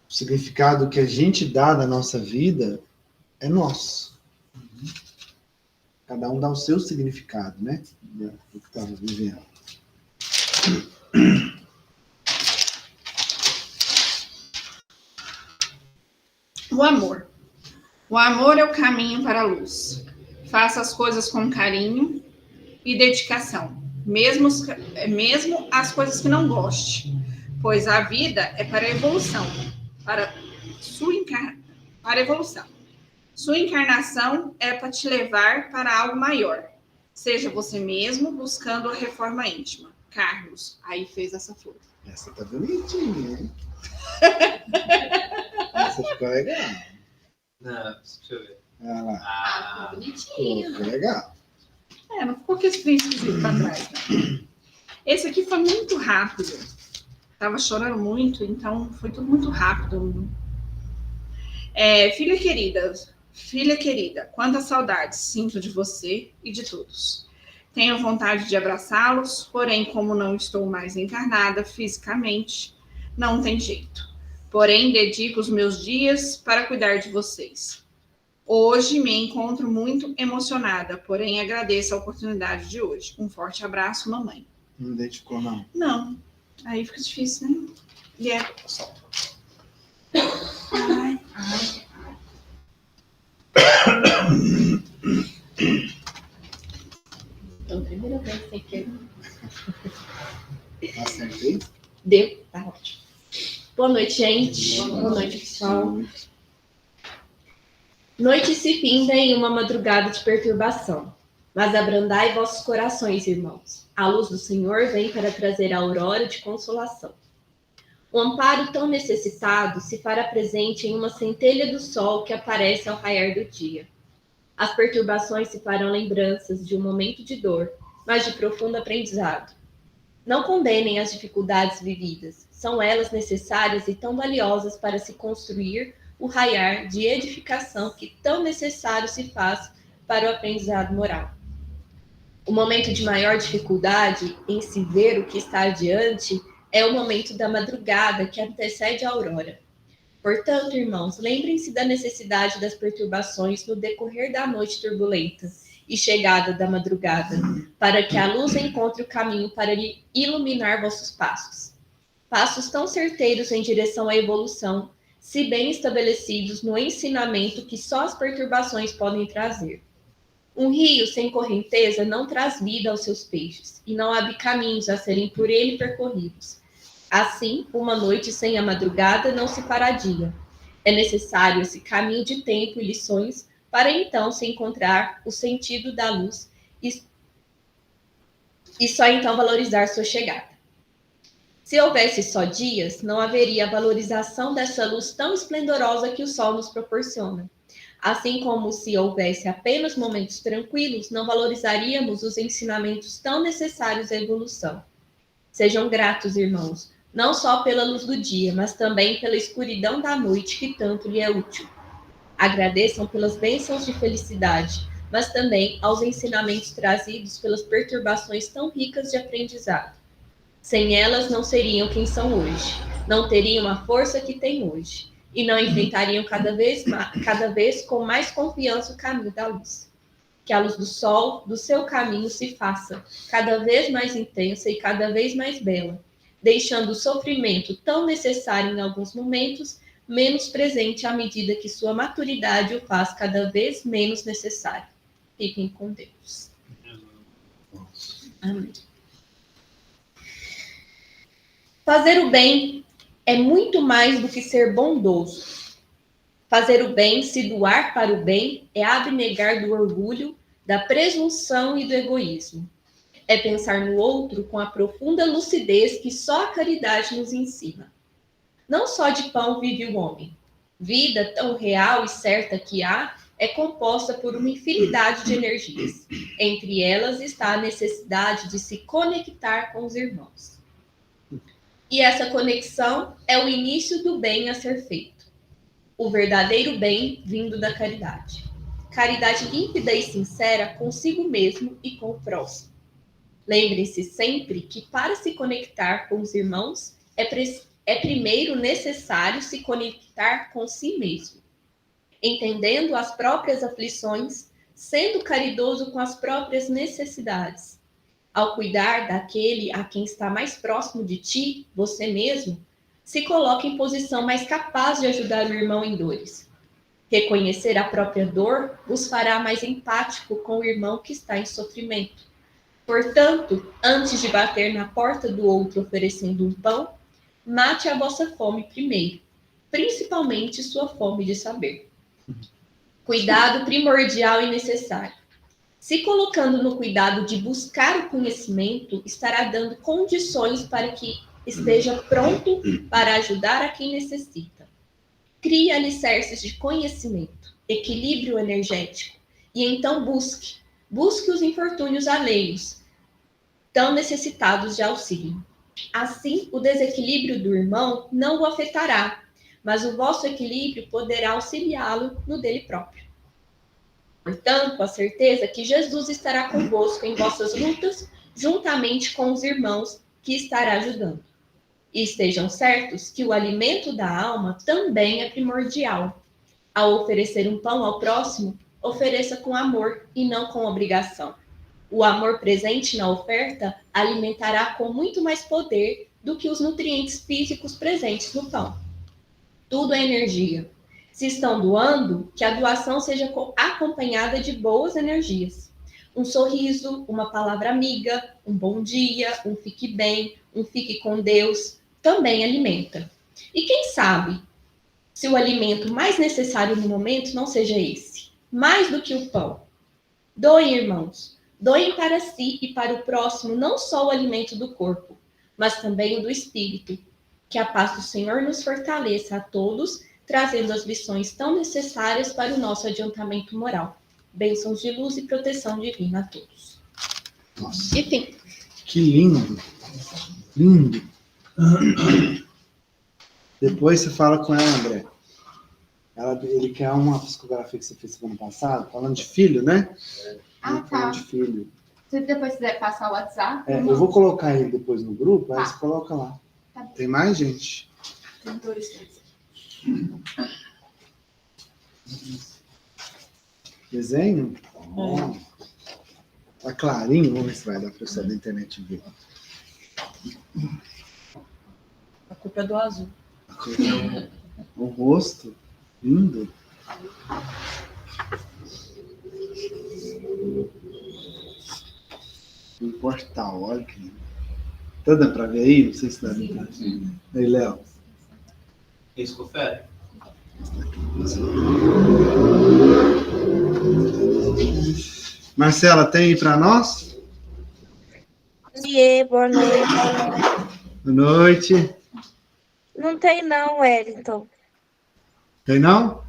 o significado que a gente dá da nossa vida é nosso. Cada um dá o seu significado, né? Do que estava vivendo. O amor. O amor é o caminho para a luz. Faça as coisas com carinho e dedicação, mesmo as coisas que não goste, pois a vida é para a evolução, para a evolução. Sua encarnação é para te levar para algo maior. Seja você mesmo buscando a reforma íntima. Carlos, aí fez essa flor. Essa tá bonitinha, hein? Essa ficou legal. Não, deixa eu ver. Olha lá. Ficou bonitinho. Ficou legal. Não ficou com esse trem esquisito para trás, não. Esse aqui foi muito rápido. Tava chorando muito, então foi tudo muito rápido. Filha querida, quantas saudades sinto de você e de todos. Tenho vontade de abraçá-los, porém, como não estou mais encarnada fisicamente, não tem jeito. Porém, dedico os meus dias para cuidar de vocês. Hoje me encontro muito emocionada, porém agradeço a oportunidade de hoje. Um forte abraço, mamãe. Não identificou, não? Não. Aí fica difícil, né? E Ai. Então, primeira vez sem querer. Acertei? Deu, tá ótimo. Boa noite, gente. Boa noite, pessoal. Noite se finda em uma madrugada de perturbação, mas abrandai vossos corações, irmãos. A luz do Senhor vem para trazer a aurora de consolação. O amparo tão necessitado se fará presente em uma centelha do sol que aparece ao raiar do dia. As perturbações se farão lembranças de um momento de dor, mas de profundo aprendizado. Não condenem as dificuldades vividas, são elas necessárias e tão valiosas para se construir o raiar de edificação que tão necessário se faz para o aprendizado moral. O momento de maior dificuldade em se ver o que está adiante é o momento da madrugada que antecede a aurora. Portanto, irmãos, lembrem-se da necessidade das perturbações no decorrer da noite turbulenta e chegada da madrugada, para que a luz encontre o caminho para iluminar vossos passos. Passos tão certeiros em direção à evolução, se bem estabelecidos no ensinamento que só as perturbações podem trazer. Um rio sem correnteza não traz vida aos seus peixes, e não abre caminhos a serem por ele percorridos. Assim, uma noite sem a madrugada não se fará dia. É necessário esse caminho de tempo e lições para então se encontrar o sentido da luz e só então valorizar sua chegada. Se houvesse só dias, não haveria a valorização dessa luz tão esplendorosa que o sol nos proporciona. Assim como se houvesse apenas momentos tranquilos, não valorizaríamos os ensinamentos tão necessários à evolução. Sejam gratos, irmãos, não só pela luz do dia, mas também pela escuridão da noite que tanto lhe é útil. Agradeçam pelas bênçãos de felicidade, mas também aos ensinamentos trazidos pelas perturbações tão ricas de aprendizado. Sem elas, não seriam quem são hoje, não teriam a força que têm hoje, e não enfrentariam cada vez com mais confiança o caminho da luz. Que a luz do sol, do seu caminho, se faça cada vez mais intensa e cada vez mais bela, deixando o sofrimento tão necessário em alguns momentos, menos presente à medida que sua maturidade o faz cada vez menos necessário. Fiquem com Deus. Amém. Fazer o bem é muito mais do que ser bondoso. Fazer o bem, se doar para o bem, é abnegar do orgulho, da presunção e do egoísmo. É pensar no outro com a profunda lucidez que só a caridade nos ensina. Não só de pão vive o homem. Vida tão real e certa que há é composta por uma infinidade de energias. Entre elas está a necessidade de se conectar com os irmãos. E essa conexão é o início do bem a ser feito. O verdadeiro bem vindo da caridade. Caridade límpida e sincera consigo mesmo e com o próximo. Lembre-se sempre que para se conectar com os irmãos é primeiro necessário se conectar com si mesmo, entendendo as próprias aflições, sendo caridoso com as próprias necessidades. Ao cuidar daquele a quem está mais próximo de ti, você mesmo, se coloca em posição mais capaz de ajudar o irmão em dores. Reconhecer a própria dor os fará mais empático com o irmão que está em sofrimento. Portanto, antes de bater na porta do outro oferecendo um pão, mate a vossa fome primeiro, principalmente sua fome de saber. Cuidado primordial e necessário. Se colocando no cuidado de buscar o conhecimento, estará dando condições para que esteja pronto para ajudar a quem necessita. Crie alicerces de conhecimento, equilíbrio energético, e então busque os infortúnios alheios, tão necessitados de auxílio. Assim, o desequilíbrio do irmão não o afetará, mas o vosso equilíbrio poderá auxiliá-lo no dele próprio. Portanto, a certeza que Jesus estará convosco em vossas lutas, juntamente com os irmãos que estará ajudando. E estejam certos que o alimento da alma também é primordial. Ao oferecer um pão ao próximo, ofereça com amor e não com obrigação. O amor presente na oferta alimentará com muito mais poder do que os nutrientes físicos presentes no pão. Tudo é energia. Se estão doando, que a doação seja acompanhada de boas energias. Um sorriso, uma palavra amiga, um bom dia, um fique bem, um fique com Deus, também alimenta. E quem sabe se o alimento mais necessário no momento não seja esse, mais do que o pão. Doem, irmãos, doem para si e para o próximo não só o alimento do corpo, mas também o do espírito. Que a paz do Senhor nos fortaleça a todos, trazendo as lições tão necessárias para o nosso adiantamento moral. Bênçãos de luz e proteção divina a todos. Nossa, E fim. que lindo. Lindo. Depois você fala com ela, André. Ele quer uma psicografia que você fez semana passada, falando de filho, né? Ah, tá. Falando de filho. Se depois quiser passar o WhatsApp. Eu vou colocar ele depois no grupo, aí Tá. você coloca lá. Tá bom. Tem mais, gente? Tem 2, 3. Desenho? Tá clarinho, vamos ver se vai dar para o pessoal da internet ver. A culpa é do azul. O rosto, lindo. Um portal, olha que lindo. Tá dando para ver aí? Não sei se dá pra ver. Aí, Léo. Esse confere? Marcela, tem aí para nós? Oiê, boa noite. Boa noite. Não tem não, Wellington. Tem não?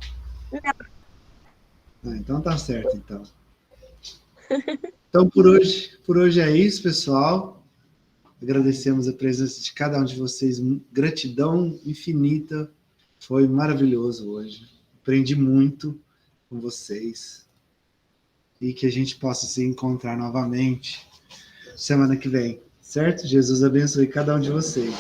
Ah, então tá certo, então. Então, por hoje é isso, pessoal. Agradecemos a presença de cada um de vocês. Gratidão infinita. Foi maravilhoso hoje. Aprendi muito com vocês. E que a gente possa se encontrar novamente semana que vem. Certo? Jesus abençoe cada um de vocês.